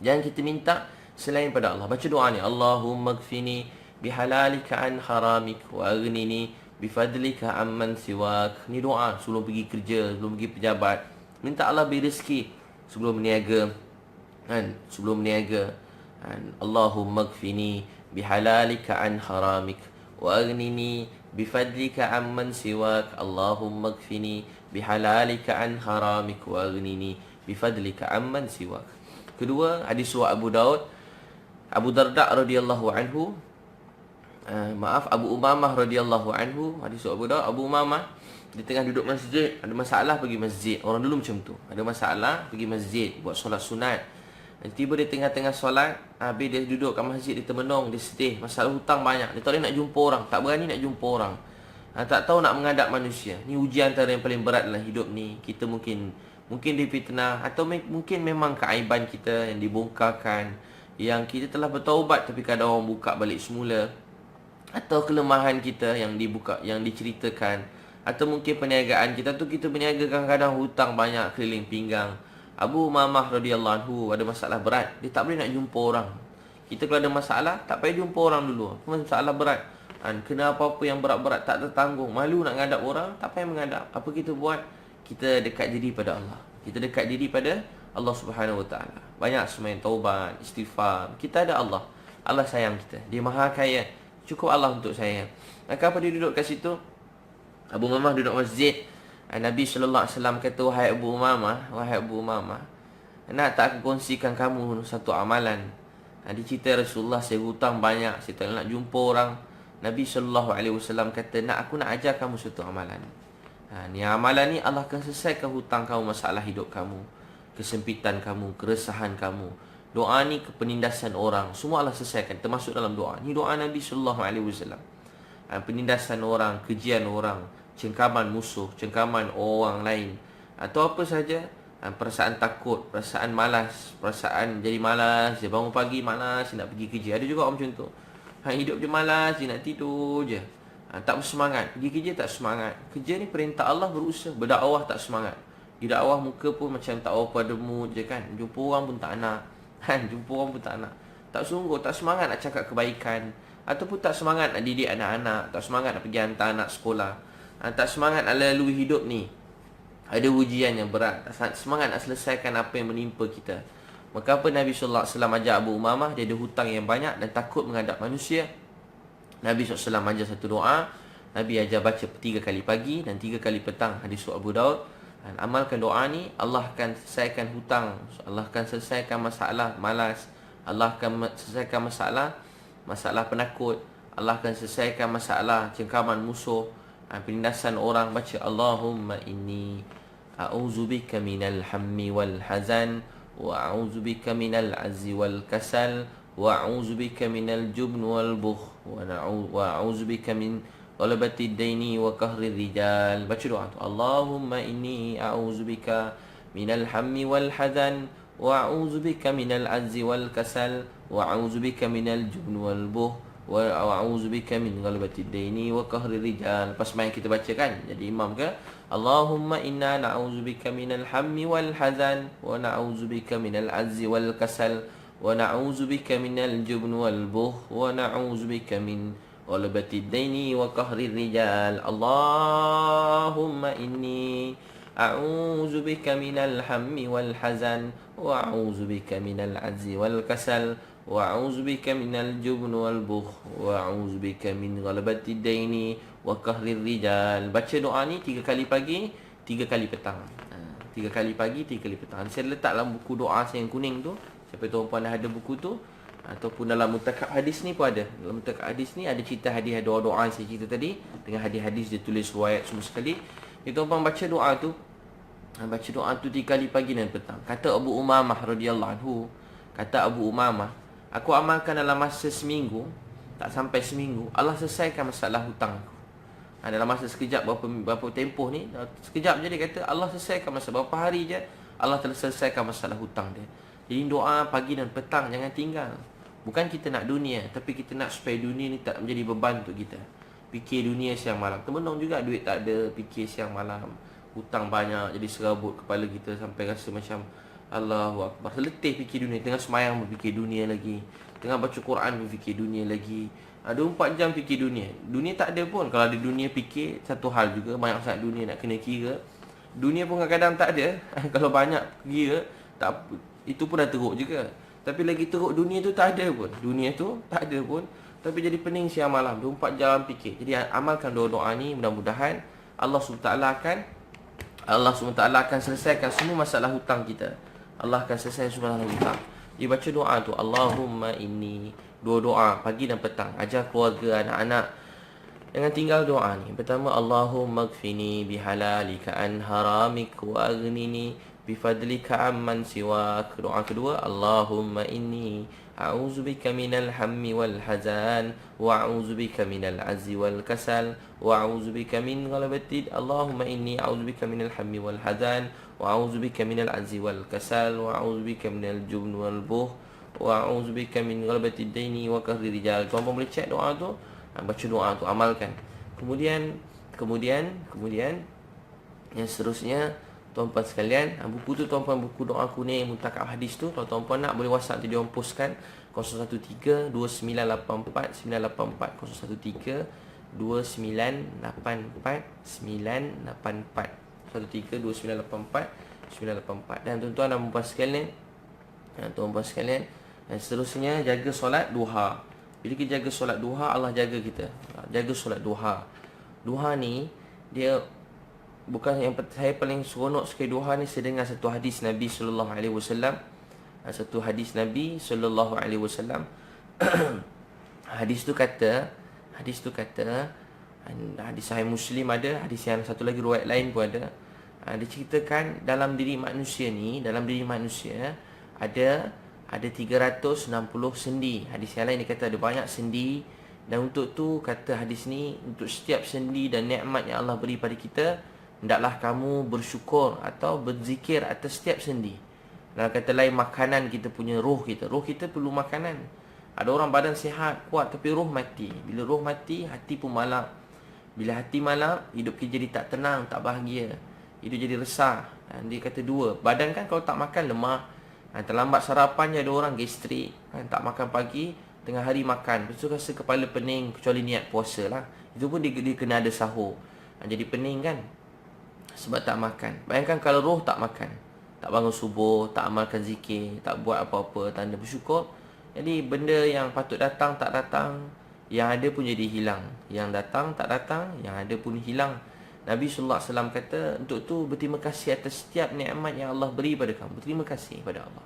Jangan kita minta selain daripada Allah. Baca doa ni, Allahumma kfini bihalalika an haramik wa aghnini bifadlika amman siwak. Ni doa sebelum pergi kerja, sebelum pergi pejabat. Minta Allah beri rezeki sebelum berniaga, kan? Sebelum berniaga, kan? Allahumma kfini bihalalika an haramik wa aghnini bifadlika amman siwak. Allahumma kfini bihalalika an haramik wa aghnini bifadlika amman siwak. Kedua, hadis riwayat Abu Daud, Abu Darda radhiyallahu anhu, Abu Umamah radhiyallahu anhu, hadis riwayat Abu Daud. Abu Umamah, dia tengah duduk masjid, ada masalah pergi masjid. Orang dulu macam tu, ada masalah pergi masjid buat solat sunat. Dan tiba dia tengah-tengah solat, habis dia duduk kat masjid, dia termenung, dia sedih, masalah hutang banyak. Dia tak boleh nak jumpa orang, tak berani nak jumpa orang, tak tahu nak menghadap manusia. Ni ujian antara yang paling berat dalam hidup ni. Kita mungkin difitnah, atau mungkin memang keaiban kita yang dibongkarkan, yang kita telah bertaubat tapi kadang orang buka balik semula, atau kelemahan kita yang dibuka, yang diceritakan, atau mungkin perniagaan kita tu, kita berniaga kadang-kadang hutang banyak keliling pinggang. Abu Umamah radhiyallahu anhu ada masalah berat, dia tak boleh nak jumpa orang. Kita kalau ada masalah, tak payah jumpa orang dulu, masalah berat. Kena apa-apa yang berat-berat tak tertanggung, malu nak ngadap orang, tak payah menghadap. Apa kita buat? Kita dekat diri pada Allah. Kita dekat diri pada Allah Subhanahu Wa Taala. Banyak semain taubat, istighfar. Kita ada Allah. Allah sayang kita. Dia Maha Kaya. Cukup Allah untuk sayang. Maka apa dia duduk kat situ? Abu Umamah duduk masjid. Nabi sallallahu alaihi wasallam kata, wahai Abu Umamah, nak tak aku kongsikan kamu satu amalan. Dia cerita, Rasulullah, saya hutang banyak, saya tak nak jumpa orang. Nabi sallallahu alaihi wasallam kata, aku nak ajar kamu satu amalan. Ni amalan ni Allah akan selesaikan hutang kamu, masalah hidup kamu, kesempitan kamu, keresahan kamu. Doa ni kepenindasan orang, semua Allah selesaikan, termasuk dalam doa. Ni doa Nabi sallallahu alaihi wasallam. Penindasan orang, kejian orang, cengkaman musuh, cengkaman orang lain, atau apa saja. Perasaan takut, perasaan malas, perasaan jadi malas, dia bangun pagi malas, dia nak pergi kerja. Ada juga orang macam tu. Hidup je malas, dia nak tidur je. Tak bersemangat, pergi kerja tak semangat. Kerja ni perintah Allah, berusaha. Berdakwah tak semangat. Di dakwah muka pun macam tak apa ada mood je kan. Jumpa orang pun tak nak. Jumpa orang pun tak nak. Tak sungguh, tak semangat nak cakap kebaikan. Ataupun tak semangat nak didik anak-anak. Tak semangat nak pergi hantar anak sekolah. Tak semangat nak lalui hidup ni. Ada ujian yang berat, tak semangat nak selesaikan apa yang menimpa kita. Maka apa Nabi sallallahu alaihi wasallam ajak Abu Umamah, dia ada hutang yang banyak dan takut menghadap manusia. Nabi SAW ajar satu doa. Nabi ajar baca 3 kali pagi dan 3 kali petang. Hadis Abu Daud. Dan amalkan doa ni, Allah akan selesaikan hutang, Allah akan selesaikan masalah malas, Allah akan selesaikan masalah penakut, Allah akan selesaikan masalah cengkaman musuh, penindasan orang. Baca Allahumma inni a'udzubika minal hammi wal hazan wa a'udzubika minal azzi wal kasal wa a'udzubika minal jubn wal bukh wa a'udzubika min ghalabati daini wa qahri rijal. Baca doa tu, Allahumma inni a'udzubika minal hammi wal hazan wa a'udzubika minal azzi wal kasal wa a'udzubika minal jubn wal bukh wa a'udzubika min ghalabati daini wa qahri rijal. Pas main kita baca kan, jadi imam ke, Allahumma inna na'udzubika minal hammi wal hazan wa na'udzubika minal azzi wal kasal wa na'udzubika minal jubn wal bukh wa na'udzubika min ghalabati daini wa qahri rijal. Allahumma inni a'udzubika minal hammi wal hazan wa a'udzubika minal azzi wal kasal wa a'udzubika minal jubn wal bukh wa a'udzubika min ghalabati daini wa qahri rijal. Baca doa ni 3 kali pagi, 3 kali petang. 3 kali pagi, 3 kali petang. Saya letak dalam buku doa saya yang kuning tu. Siapa tuan-puan dah ada buku tu, ataupun dalam mutakab hadis ni pun ada. Dalam mutakab hadis ni ada cerita hadis doa-doa yang saya cerita tadi, dengan hadis-hadis dia tulis riwayat semua sekali. Tuan-puan baca doa tu. Baca doa tu 3 kali pagi dan petang. Kata Abu Umamah radhiyallahu anhu, kata Abu Umamah, aku amalkan dalam masa seminggu, tak sampai seminggu, Allah selesaikan masalah hutang aku. Dalam masa sekejap, berapa tempoh ni, sekejap je dia kata Allah selesaikan masalah, berapa hari je Allah telah selesaikan masalah hutang dia. Jadi doa pagi dan petang jangan tinggal. Bukan kita nak dunia, tapi kita nak supaya dunia ni tak menjadi beban untuk kita. Fikir dunia siang malam. Termenung juga duit tak ada, fikir siang malam. Hutang banyak, jadi serabut kepala kita sampai rasa macam Allahu Akbar. Letih fikir dunia. Tengah semayang berfikir dunia lagi, tengah baca Quran berfikir dunia lagi. 24 jam fikir dunia. Dunia tak ada pun. Kalau ada dunia fikir, satu hal juga. Banyak sangat dunia nak kena kira. Dunia pun kadang-kadang tak ada. Kalau banyak kira, tak, itu pun dah teruk juga. Tapi lagi teruk, dunia tu tak ada pun. Dunia tu tak ada pun, tapi jadi pening siang malam, 24 jam fikir. Jadi amalkan doa-doa ni. Mudah-mudahan Allah SWT akan selesaikan semua masalah hutang kita. Allah akan selesaikan semua masalah hutang. Dia baca doa tu, Allahumma inni, 2 doa pagi dan petang. Ajar keluarga, anak-anak jangan tinggal doa ni. Pertama, Allahumma gfini bihalalika an haramik wa aghnini bifadlika amman siwak. Doa kedua, Allahumma inni a'udzubika minal hammi wal hazan wa a'udzubika minal azzi wal kasal wa a'udzubika min ghalabati. Allahumma inni a'udzubika minal hammi wal hazan wa a'udzubika minal azzi wal kasal wa a'udzubika minal jubn wal bukh wa a'udzubika min ghalabati daini wa qahri rijal. Tuan-tuan boleh cek doa tu, baca doa tu, amalkan. Kemudian yang seterusnya, tuan-puan sekalian, buku tu tuan-puan, buku doa kuning mutakab hadis tu, kalau tuan-puan nak boleh WhatsApp, nanti dia orang postkan. 013 2984 984 013 2984 984 013 2984 984. Dan tuan-tuan dan puan sekalian, dan seterusnya jaga solat duha. Bila kita jaga solat duha, Allah jaga kita. Jaga solat duha. Duha ni dia bukan yang saya paling seronok sekali duha ni, saya dengar satu hadis Nabi sallallahu alaihi wasallam. Satu hadis Nabi sallallahu alaihi wasallam. Hadis tu kata hadis Sahih Muslim ada, hadis yang satu lagi riwayat lain pun ada. Dia ceritakan dalam diri manusia ada 360 sendi. Hadis yang lain dia kata ada banyak sendi, dan untuk tu kata hadis ni, untuk setiap sendi dan nikmat yang Allah beri pada kita, hendaklah kamu bersyukur atau berzikir atas setiap sendi. Dalam kata lain, makanan kita punya roh kita perlu makanan. Ada orang badan sihat, kuat, tapi roh mati. Bila roh mati, hati pun malap. Bila hati malap, hidup kita jadi tak tenang, tak bahagia. Hidup jadi resah. Dia kata dua, badan kan kalau tak makan lemah. Terlambat sarapan, ada orang gastrik, tak makan pagi, tengah hari makan, lepas tu rasa kepala pening, kecuali niat puasa lah. Itu pun dia kena ada sahur. Jadi pening kan, sebab tak makan. Bayangkan kalau roh tak makan, tak bangun subuh, tak amalkan zikir, tak buat apa-apa tanda bersyukur, jadi benda yang patut datang tak datang, yang ada pun jadi hilang. Yang datang tak datang, yang ada pun hilang. Nabi SAW kata, untuk tu berterima kasih atas setiap nikmat yang Allah beri pada kamu. Berterima kasih pada Allah.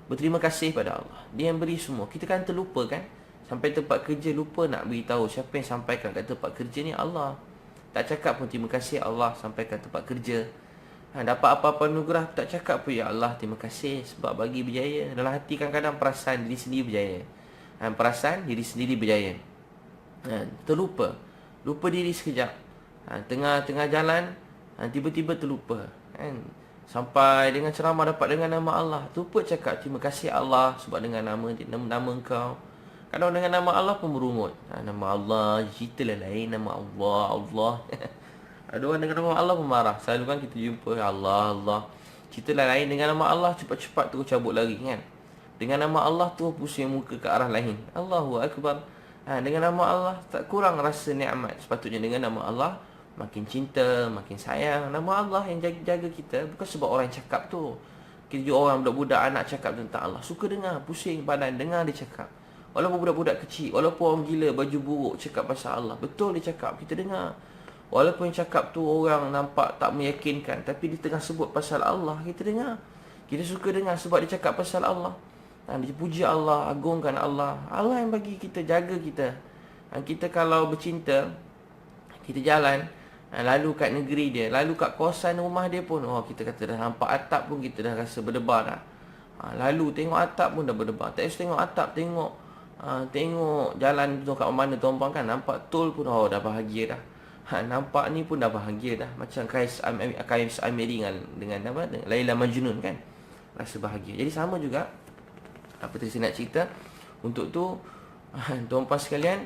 Berterima kasih pada Allah. Dia yang beri semua. Kita kan terlupa kan, sampai tempat kerja lupa nak beritahu siapa yang sampaikan kat tempat kerja ni, Allah. Tak cakap pun terima kasih Allah sampaikan tempat kerja. Dapat apa-apa anugerah, tak cakap pun ya Allah terima kasih sebab bagi berjaya. Dalam hati kadang-kadang perasan diri sendiri berjaya. Perasan diri sendiri berjaya. Terlupa. Lupa diri sekejap. Tengah jalan, tiba-tiba terlupa. Sampai dengan ceramah dapat dengan nama Allah, terlupa cakap terima kasih Allah sebab dengan nama Engkau. Kadang dengan nama Allah pun merungut. Nama Allah, ceritalah lain nama Allah. Ada orang dengan nama Allah pun marah. Selalu kan kita jumpa Allah. Ceritalah lain dengan nama Allah, cepat-cepat terus cabut lari kan. Dengan nama Allah terus pusing muka ke arah lain. Allahu Akbar. Dengan nama Allah tak kurang rasa nikmat. Sepatutnya dengan nama Allah makin cinta, makin sayang. Nama Allah yang jaga kita, bukan sebab orang cakap tu. Kita juga orang budak-budak anak cakap tentang Allah, suka dengar, pusing badan dengar dia cakap. Walaupun budak-budak kecil, walaupun orang gila baju buruk cakap pasal Allah, betul dia cakap, kita dengar. Walaupun yang cakap tu orang nampak tak meyakinkan, tapi dia tengah sebut pasal Allah, kita dengar. Kita suka dengar sebab dia cakap pasal Allah. Dia puji Allah, agungkan Allah. Allah yang bagi kita, jaga kita. Kita kalau bercinta, kita jalan, lalu kat negeri dia, lalu kat kawasan rumah dia pun, kita kata dah nampak atap pun kita dah rasa berdebar dah. Lalu tengok atap pun dah berdebar. Tak usah tengok atap, tengok jalan tu kat mana tuan-puan kan, nampak tol pun dah bahagia dah. Nampak ni pun dah bahagia dah. Macam Kais Amiri dengan Laila Majnun kan, rasa bahagia. Jadi sama juga apa tadi saya nak cerita. Untuk tu tuan-puan sekalian,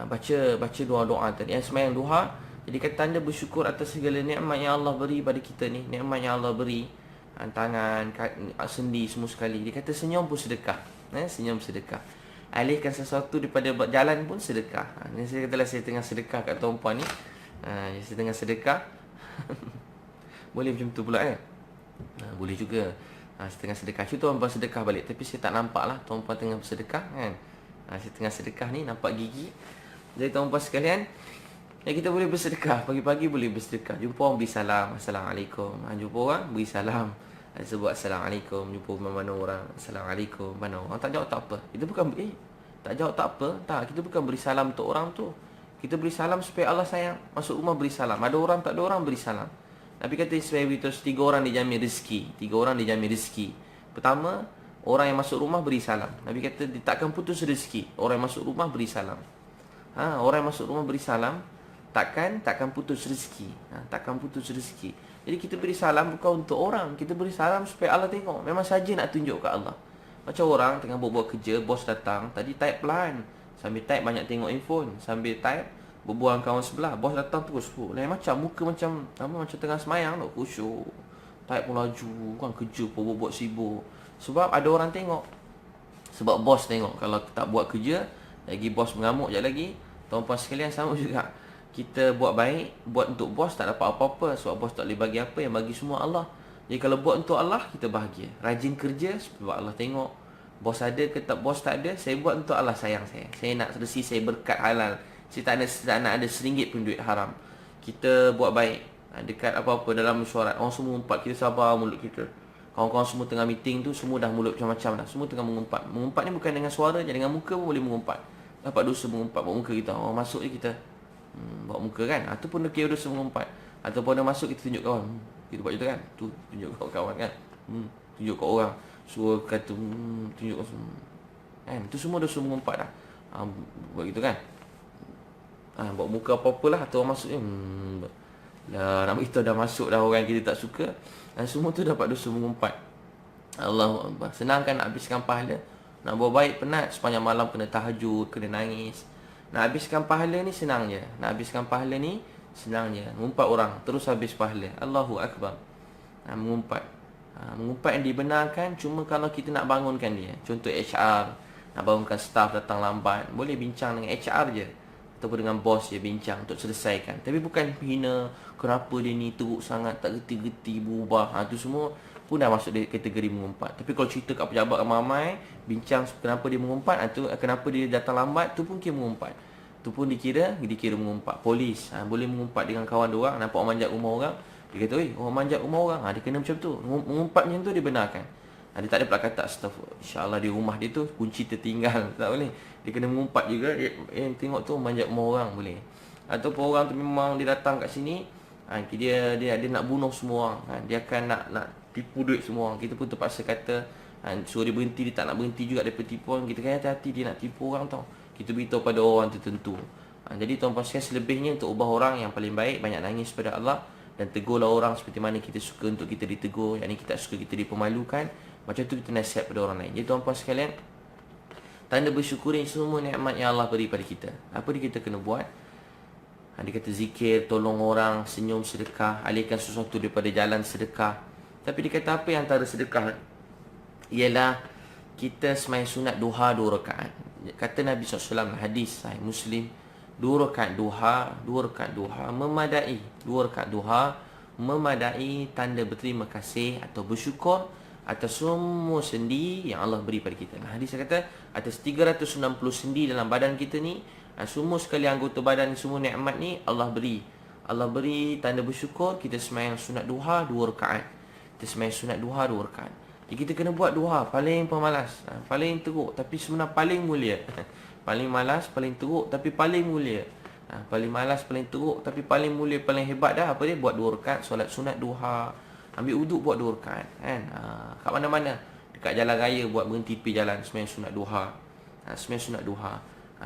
baca doa-doa tadi, yang sembahyang duha. Jadi kata tanda bersyukur atas segala nikmat yang Allah beri pada kita ni. Nikmat yang Allah beri, tangan, sendi semua sekali. Dia kata senyum pun sedekah. Senyum sedekah. Alihkan sesuatu daripada jalan pun sedekah. Ni saya katalah saya tengah sedekah kat tuan-puan ni. Saya tengah sedekah. Boleh macam tu pula boleh juga. Saya tengah sedekah. Cuba tuan-puan sedekah balik. Tapi saya tak nampak lah tuan-puan tengah bersedekah kan. Saya tengah sedekah ni, nampak gigi. Jadi tuan-puan sekalian, kita boleh bersedekah. Pagi-pagi boleh bersedekah. Jumpa orang beri salam, Assalamualaikum. Jumpa orang beri salam, sebut Assalamualaikum. Jumpa mana orang, Assalamualaikum. Mana orang tak jawab tak apa. Kita bukan tak jawab tak apa. Tak, kita bukan beri salam untuk orang tu. Kita beri salam supaya Allah sayang. Masuk rumah beri salam. Ada orang tak ada orang beri salam. Nabi kata supaya beritahu 3 orang dijamin rezeki. 3 orang dijamin rezeki. Pertama, orang yang masuk rumah beri salam. Nabi kata dia takkan putus rezeki. Orang yang masuk rumah beri salam. Orang yang masuk rumah beri salam, takkan putus rezeki. Takkan putus rezeki. Jadi kita beri salam bukan untuk orang. Kita beri salam supaya Allah tengok. Memang saja nak tunjuk ke Allah. Macam orang tengah buat kerja, bos datang, tadi type pelan. Sambil type banyak tengok handphone. Sambil type berbual kawan sebelah. Bos datang terus. Lain macam muka macam tengah semayang tu, khusyuk. Type pun laju, kan kerja pun buat sibuk. Sebab ada orang tengok. Sebab bos tengok kalau tak buat kerja, lagi bos mengamuk je lagi. Tuan-puan sekalian, sama juga. Kita buat baik, buat untuk bos tak dapat apa-apa. Sebab bos tak boleh bagi apa, yang bagi semua Allah. Jadi kalau buat untuk Allah, kita bahagia. Rajin kerja sebab Allah tengok. Bos ada ke tak, bos tak ada, saya buat untuk Allah sayang saya. Saya nak resi saya berkat halal. Saya tak nak ada seringgit pun duit haram. Kita buat baik. Dekat apa-apa dalam mesyuarat, orang semua umpat, kita sabar mulut kita. Kawan-kawan semua tengah meeting tu, semua dah mulut macam-macam dah. Semua tengah mengumpat. Mengumpat ni bukan dengan suara je, dengan muka pun boleh mengumpat. Dapat dosa mengumpat buat muka kita. Orang masuk je kita buat muka kan. Ataupun dia kira dosa mengumpat. Ataupun dia masuk, kita tunjuk kawan. Kita buat macam tu kan. Tu tunjuk kawan kan. Tunjuk kat orang. Suruh kata tunjuk kan. Tu semua dosa mengumpat dah. Buat gitu kan. Buat muka apa-apalah. Atau orang masuk lah, nak kita dah masuk dah orang kita tak suka. Dan semua tu dapat dosa mengumpat. Allahu Akbar. Senang kan nak habiskan pahala. Nak buat baik penat, sepanjang malam kena tahajud, kena nangis. Nak habiskan pahala ni senang je. Nak habiskan pahala ni senang je. Mengumpat orang terus habis pahala. Allahu Akbar. Mengumpat. Mengumpat yang dibenarkan cuma kalau kita nak bangunkan dia. Contoh HR, nak bangunkan staff datang lambat, boleh bincang dengan HR je ataupun dengan bos je, bincang untuk selesaikan. Tapi bukan hina, kenapa dia ni teruk sangat, tak gerti-gerti, berubah. Tu semua pun dah masuk dari kategori mengumpat. Tapi kalau cerita kat pejabat ramai, bincang kenapa dia mengumpat, kenapa dia datang lambat, tu pun kira mengumpat. Tu pun dikira mengumpat. Polis boleh mengumpat dengan kawan dia orang, nampak orang manjat rumah orang. Dia kata, orang manjat rumah orang. Dia kena macam tu. Mengumpat macam tu dibenarkan. Dia tak ada pula kata astaghfirullah, insya-Allah di rumah dia tu kunci tertinggal. Tak boleh. Dia kena mengumpat juga. Tengok tu manjat rumah orang boleh. Ataupun orang tu memang dia datang kat sini, dia nak bunuh semua orang. Dia akan nak tipu duit semua orang. Kita pun terpaksa kata, suruh dia berhenti, dia tak nak berhenti juga daripada tipu orang. Kita kena hati-hati, dia nak tipu orang tau. Kita beritahu pada orang tertentu. Jadi tuan-tuan sekalian, selebihnya untuk ubah orang yang paling baik, banyak nangis pada Allah. Dan tegurlah orang seperti mana kita suka untuk kita ditegur. Yang ni kita suka kita dipermalukan. Macam tu kita nasihat pada orang lain. Jadi tuan-tuan sekalian, tanda bersyukuri semua nikmat yang Allah beri pada kita. Apa dia kita kena buat? Dia kata zikir, tolong orang, senyum, sedekah, alihkan sesuatu daripada jalan sedekah. Tapi dia kata apa yang antara sedekah? Ialah kita sembahyang sunat duha 2 rakaat. Kata Nabi SAW, hadis Sahih Muslim, 2 rakaat duha memadai. 2 rakaat duha memadai tanda berterima kasih atau bersyukur atas semua sendi yang Allah beri pada kita. Hadis kata atas 360 sendi dalam badan kita ni, semua sekali anggota badan ni, semua nikmat ni Allah beri. Allah beri tanda bersyukur. Kita sembahyang sunat duha 2 rakaat. Kita sembahyang sunat duha 2 rakaat. Jadi kita kena buat duha paling pemalas, paling teruk tapi sebenarnya paling mulia. Paling malas, paling teruk tapi paling mulia. Paling malas, paling teruk tapi paling mulia, paling hebat dah. Apa dia? Buat 2 rakaat solat sunat duha. Ambil uduk buat 2 rakaat kan. Kat mana-mana, dekat jalan raya buat berhenti tepi jalan sembahyang sunat duha. Sembahyang sunat duha.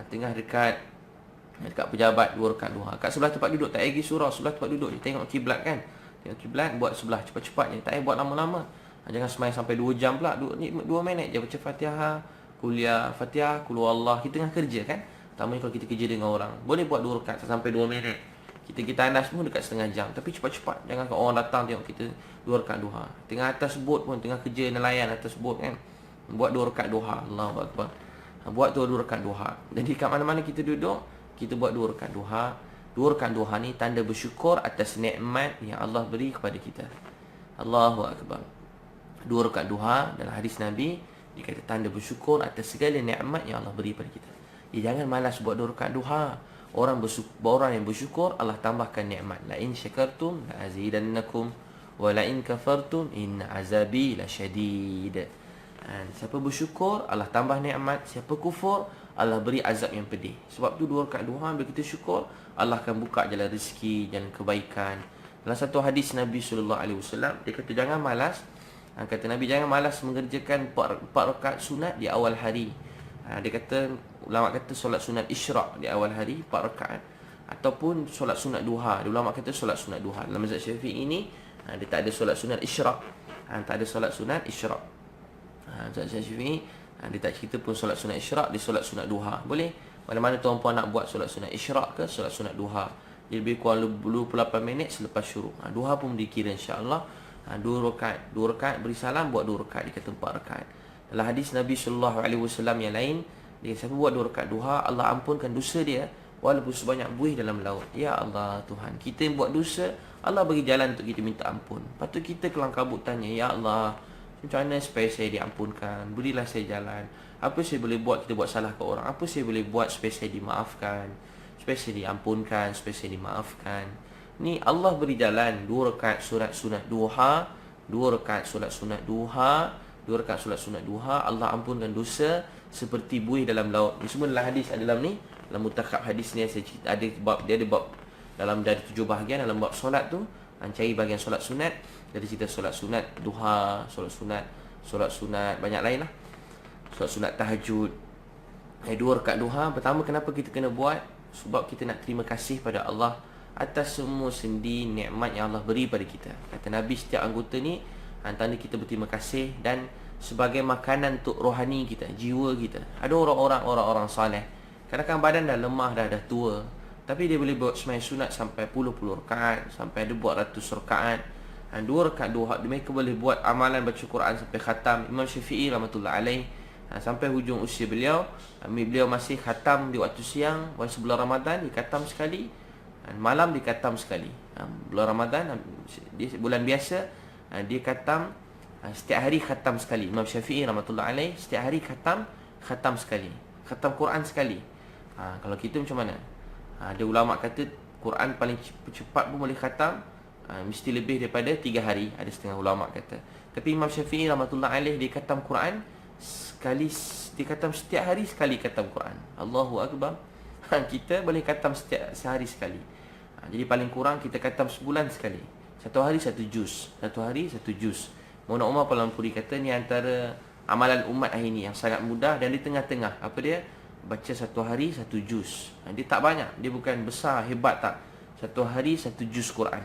Tengah dekat pejabat 2 rakaat duha. Kat sebelah tempat duduk tak payah pergi surau, sebelah tempat duduk je, tengok kiblat kan. Tengok kiblat, buat sebelah cepat-cepat je, tak payah buat lama-lama. Jangan sembahyang sampai 2 jam pula. 2 minit je baca Fatihah, kuliah Fatihah, qul huwallah. Kita tengah kerja kan. Pertamanya kalau kita kerja dengan orang, boleh buat 2 rakaat sampai 2 minit. Kita anas pun dekat setengah jam. Tapi cepat-cepat. Jangan kalau orang datang tengok kita 2 rakaat duha. Tengah atas bot pun, tengah kerja nelayan atas bot kan, buat 2 rakaat duha. Allahu Akbar. Buat 2 rakaat duha. Jadi kat mana-mana kita duduk, kita buat 2 rakaat duha. 2 rakaat duha ni tanda bersyukur atas nikmat yang Allah beri kepada kita. Allahu Akbar. 2 rakaat duha dalam hadis Nabi dikata tanda bersyukur atas segala nikmat yang Allah beri pada kita. Jangan malas buat 2 rakaat duha. Orang yang bersyukur, Allah tambahkan nikmat. La in syakartum la azidannakum wa la in kafartum inna azabi lasyadid. Siapa bersyukur, Allah tambah nikmat. Siapa kufur, Allah beri azab yang pedih. Sebab tu 2 rakaat duha, bila kita syukur, Allah akan buka jalan rezeki, jalan kebaikan. Dalam satu hadis Nabi SAW, dia kata jangan malas. Kata Nabi, jangan malas mengerjakan 4 rakaat sunat di awal hari. Dia kata, ulama kata solat sunat isyraq di awal hari 4 rakaat, ataupun solat sunat duha. Ulama kata solat sunat duha. Dalam mazhab Syafi'i ini dia tak ada solat sunat isyraq. Tak ada solat sunat isyraq. Mazhab Syafi'i dia tak cerita pun solat sunat isyraq, dia solat sunat duha. Boleh. Mana-mana tuan-puan nak buat solat sunat isyraq ke solat sunat duha, dia lebih kurang 28 minit selepas syuruk. Duha pun dikira insya-Allah 2 rakaat. 2 rakaat beri salam, buat 2 rakaat, dikata 4 rakaat. Dalam hadis Nabi SAW yang lain, dia siapa buat 2 rakaat duha, Allah ampunkan dosa dia walaupun sebanyak buih dalam laut. Ya Allah Tuhan, kita yang buat dosa, Allah bagi jalan untuk kita minta ampun. Lepas tu kita kelang kabut tanya, Ya Allah, macam mana supaya saya diampunkan? Berilah saya jalan. Apa saya boleh buat, kita buat salah ke orang, apa saya boleh buat supaya saya dimaafkan, supaya saya diampunkan, supaya saya dimaafkan. Ni Allah beri jalan. 2 rakaat solat sunat duha, 2 rakaat solat sunat duha, 2 rakaat solat sunat duha, Allah ampunkan dosa seperti buih dalam laut. Ini semua dalam hadis, dalam ni, dalam mutakab hadis ni saya cerita, ada bab, dia ada bab dalam dari 7 bahagian dalam bab solat tu, cari bahagian solat sunat. Jadi cerita solat sunat duha, solat sunat banyak lain lah, solat sunat tahajud. 2 rakaat duha. Pertama, kenapa kita kena buat? Sebab kita nak terima kasih pada Allah atas semua sendi nikmat yang Allah beri pada kita. Kata Nabi, setiap anggota ni tanda kita berterima kasih dan sebagai makanan untuk rohani kita, jiwa kita. Ada orang-orang soleh, kadang-kadang badan dah lemah, dah tua, tapi dia boleh buat sembahyang sunat sampai puluh rakaat, sampai ada buat ratus rakaat. 2 rakaat duha, mereka boleh buat amalan baca Quran sampai khatam. Imam Syafi'i rahmatullah alaih, sampai hujung usia beliau masih khatam di waktu siang. Waktu bulan Ramadan dia khatam sekali, malam dia khatam sekali. Bulan Ramadan, bulan biasa, dia khatam setiap hari, khatam sekali. Imam Syafi'i rahmatullah alaih setiap hari khatam sekali, khatam Quran sekali. Kalau kita macam mana? Ada ulama kata Quran paling cepat pun boleh khatam mesti lebih daripada 3 hari. Ada setengah ulama kata. Tapi Imam Syafi'i rahmatullah alaih dia khatam Quran sekali, dia khatam setiap hari sekali khatam Quran. Allahu Akbar. Kita boleh khatam setiap sehari sekali. Jadi paling kurang kita khatam sebulan sekali. Satu hari 1 juz. Maulana Umar Palampuri kata ni antara amalan umat hari ni yang sangat mudah dan di tengah-tengah. Apa dia? Baca 1 hari 1 juz. Dia tak banyak, dia bukan besar, hebat tak. 1 hari 1 juz Quran.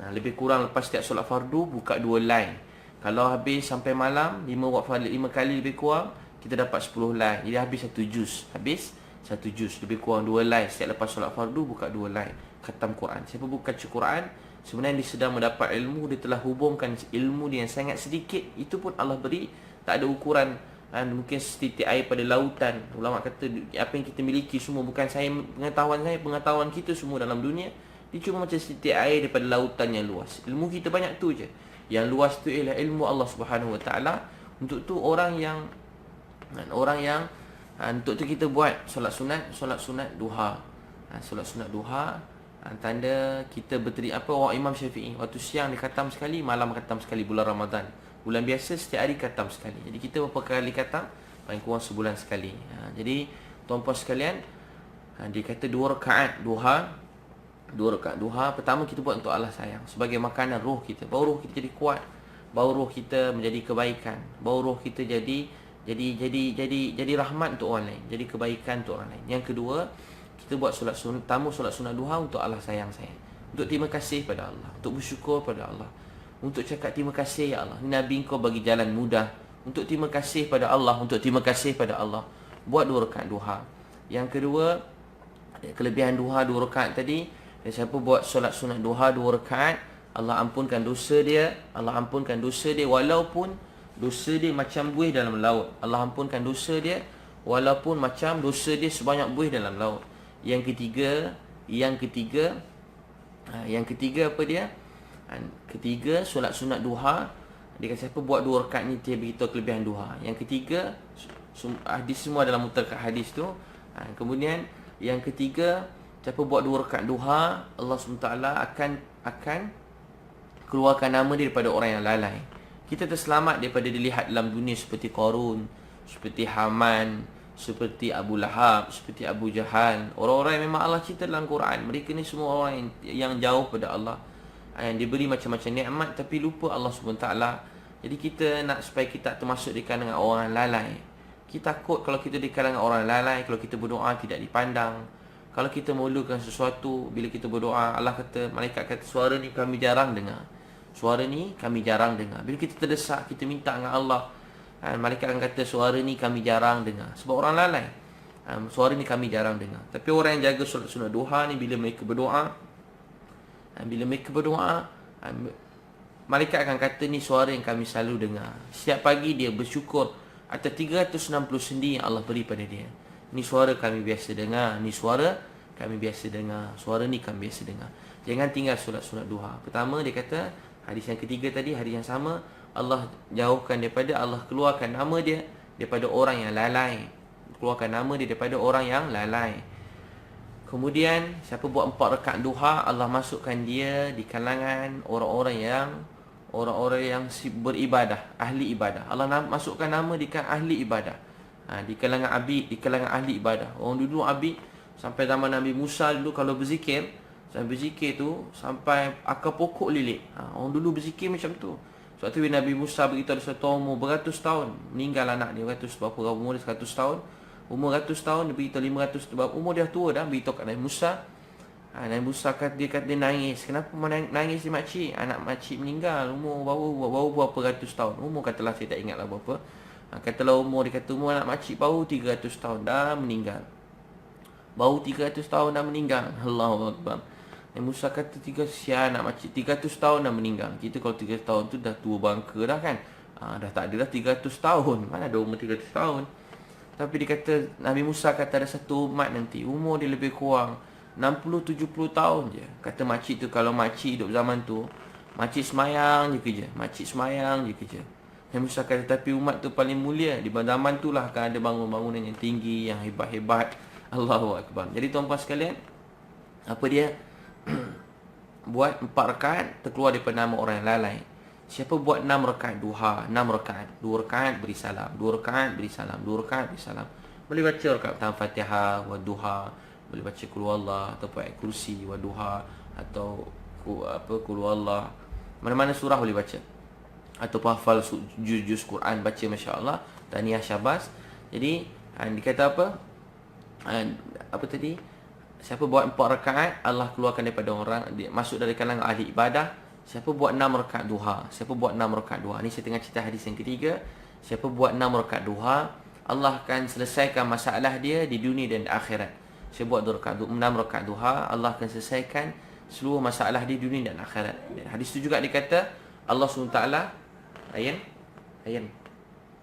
Lebih kurang lepas setiap solat fardu buka 2 line. Kalau habis sampai malam 5 kali lebih kurang, kita dapat 10 line. Jadi habis 1 juz. Habis 1 juz, lebih kurang 2 line. Setiap lepas solat fardu buka 2 line, khatam Quran. Siapa buka Quran, sebenarnya dia sedang mendapat ilmu. Dia telah hubungkan ilmu dia yang sangat sedikit. Itu pun Allah beri, tak ada ukuran. Mungkin setitik air pada lautan. Ulama kata apa yang kita miliki semua, bukan pengetahuan kita semua dalam dunia, dia cuma macam setitik air daripada lautan yang luas. Ilmu kita banyak tu je. Yang luas tu ialah ilmu Allah Subhanahu Wa Taala. Untuk tu orang yang untuk tu kita buat solat sunat duha. Solat sunat duha, tanda kita orang Imam Syafi'i waktu siang dia khatam sekali, malam khatam sekali bulan Ramadan. Bulan biasa setiap hari khatam sekali. Jadi kita berapa kali khatam? Paling kurang sebulan sekali. Jadi tuan-puan sekalian, dia kata 2 rakaat duha. 2 rakaat duha pertama kita buat untuk Allah sayang, sebagai makanan roh kita. Baru roh kita jadi kuat, baru roh kita menjadi kebaikan, baru roh kita jadi rahmat untuk orang lain, jadi kebaikan untuk orang lain. Yang kedua, kita buat solat sunat duha untuk Allah sayang saya, untuk terima kasih pada Allah, untuk bersyukur pada Allah, untuk cakap terima kasih ya Allah, Nabi engkau bagi jalan mudah, untuk terima kasih pada Allah, buat 2 rakaat duha. Yang kedua, kelebihan duha 2 rakaat tadi, siapa buat solat sunat duha 2 rakaat, Allah ampunkan dosa dia, walaupun dosa dia macam buih dalam laut. Allah ampunkan dosa dia walaupun macam dosa dia sebanyak buih dalam laut. Yang ketiga apa dia? Ketiga, solat sunat duha, dia kata siapa buat 2 rakaat ni dia beritahu kelebihan duha. Yang ketiga, hadis semua dalam mutlak hadis tu. Kemudian yang ketiga, siapa buat 2 rakaat duha, Allah SWT akan keluarkan nama dia daripada orang yang lalai. Kita terselamat daripada dilihat dalam dunia seperti Qarun, seperti Haman, seperti Abu Lahab, seperti Abu Jahal. Orang-orang yang memang Allah cerita dalam Quran, mereka ni semua orang yang jauh pada Allah, yang diberi macam-macam nikmat tapi lupa Allah SWT. Jadi kita nak supaya kita termasuk di kalangan orang lalai. Kita takut kalau kita di kalangan orang lalai, kalau kita berdoa tidak dipandang. Kalau kita mulakan sesuatu, bila kita berdoa, Allah kata, malaikat kata, suara ni kami jarang dengar. Bila kita terdesak, kita minta dengan Allah, malaikat akan kata, suara ni kami jarang dengar. Sebab orang lalai, suara ni kami jarang dengar. Tapi orang yang jaga solat sunat duha ni, bila mereka berdoa, malaikat akan kata, ni suara yang kami selalu dengar. Setiap pagi dia bersyukur atau 360 sendi yang Allah beri pada dia. Ni suara kami biasa dengar, ni suara kami biasa dengar, suara ni kami biasa dengar. Jangan tinggal solat sunat duha. Pertama dia kata, hadis yang ketiga tadi, hadis yang sama, Allah jauhkan daripada, Allah keluarkan nama dia daripada orang yang lalai. Keluarkan nama dia daripada orang yang lalai. Kemudian siapa buat 4 rakaat duha, Allah masukkan dia di kalangan orang-orang yang beribadah, ahli ibadah. Allah masukkan nama di kalangan ahli ibadah. Di kalangan ahli ibadah. Orang dulu abid sampai zaman Nabi Musa dulu kalau berzikir, sampai berzikir tu sampai akar pokok lilik. Orang dulu berzikir macam tu. Sebab tu bila Nabi Musa beritahu ada satu umur beratus tahun, meninggal anak dia, beratus berapa umur dia, 100 tahun. Umur 100 tahun, dia beritahu 500, umur dia tua dah, beritahu kat Nabi Musa. Nabi Musa dia nangis. Kenapa nangis si makcik? Anak makcik meninggal, umur baru berapa ratus tahun. Umur katalah saya tak ingatlah berapa. Katalah umur, dia kata umur anak makcik baru 300 tahun dah meninggal. Baru 300 tahun dah meninggal. Allahu Akbar. Nabi Musa kata siapa anak makcik 300 tahun dah meninggal. Kita kalau 300 tahun tu dah tua bangka dah kan. Dah tak ada dah 300 tahun. Mana ada umur 300 tahun. Tapi dia kata, Nabi Musa kata ada satu umat nanti, umur dia lebih kurang 60-70 tahun je. Kata makcik tu, kalau makcik hidup zaman tu, makcik semayang je kerja. Makcik semayang je kerja. Nabi Musa kata, tapi umat tu paling mulia. Di zaman tu lah akan ada bangunan yang tinggi, yang hebat-hebat. Allahu Akbar. Jadi tuan-tuan sekalian, apa dia? Buat 4 rakaat, terkeluar daripada nama orang yang lalai. Siapa buat 6 rakaat duha, 6 rakaat, 2 rakaat beri salam, 2 rakaat beri salam, 2 rakaat beri salam. Boleh baca rakaat pertama Fatihah wa duha, boleh baca qul huwallah atau ayat kursi wa duha atau qul huwallah. Mana-mana surah boleh baca. Atau hafal juz Quran baca masya-Allah, tahniah syabas. Jadi dikata apa? Apa tadi? Siapa buat 4 rakaat, Allah keluarkan daripada orang, masuk dari kalangan ahli ibadah. Siapa buat 6 rakaat duha, siapa buat 6 rakaat duha. Ni saya tengah cerita hadis yang ketiga. Siapa buat 6 rakaat duha, Allah akan selesaikan masalah dia di dunia dan akhirat. Siapa buat 6 rakaat duha, Allah akan selesaikan seluruh masalah di dunia dan akhirat. Hadis tu juga dikata Allah SWT, Ayan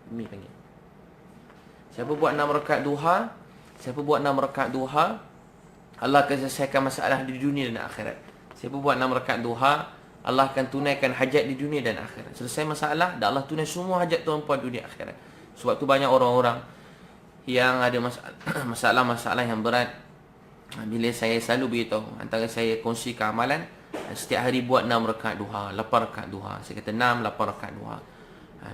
Umi panggil. Siapa buat 6 rakaat duha, siapa buat 6 rakaat duha, Allah akan selesaikan masalah di dunia dan akhirat. Siapa buat 6 rakaat duha, Allah akan tunaikan hajat di dunia dan akhirat. Selesai masalah, dan Allah tunai semua hajat tuan-puan dunia akhirat. Sebab tu banyak orang-orang yang ada masalah-masalah yang berat. Bila saya selalu beritahu, antara saya kongsikan amalan, setiap hari buat 6 rakaat duha, 8 rakaat duha. Saya kata 6, 8 rakaat duha.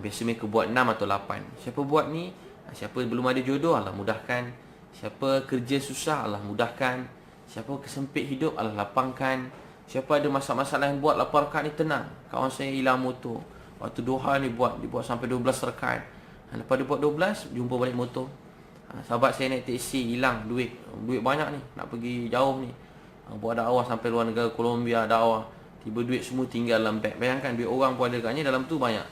Biasa mereka buat 6 atau 8. Siapa buat ni, siapa belum ada jodoh, Allah mudahkan. Siapa kerja susah, Allah mudahkan. Siapa kesempit hidup, Allah lapangkan. Siapa ada masalah-masalah yang buat 8 rakaat ni tenang. Kawan saya hilang motor, waktu duha ni dibuat sampai 12 rakaat. Lepas dia buat 12, jumpa balik motor. Sahabat saya naik teksi, hilang duit banyak ni, nak pergi jauh ni. Buat dakwah sampai luar negara, Colombia dakwah. Tiba duit semua tinggal dalam beg. Bayangkan duit orang pun ada katnya, dalam tu banyak.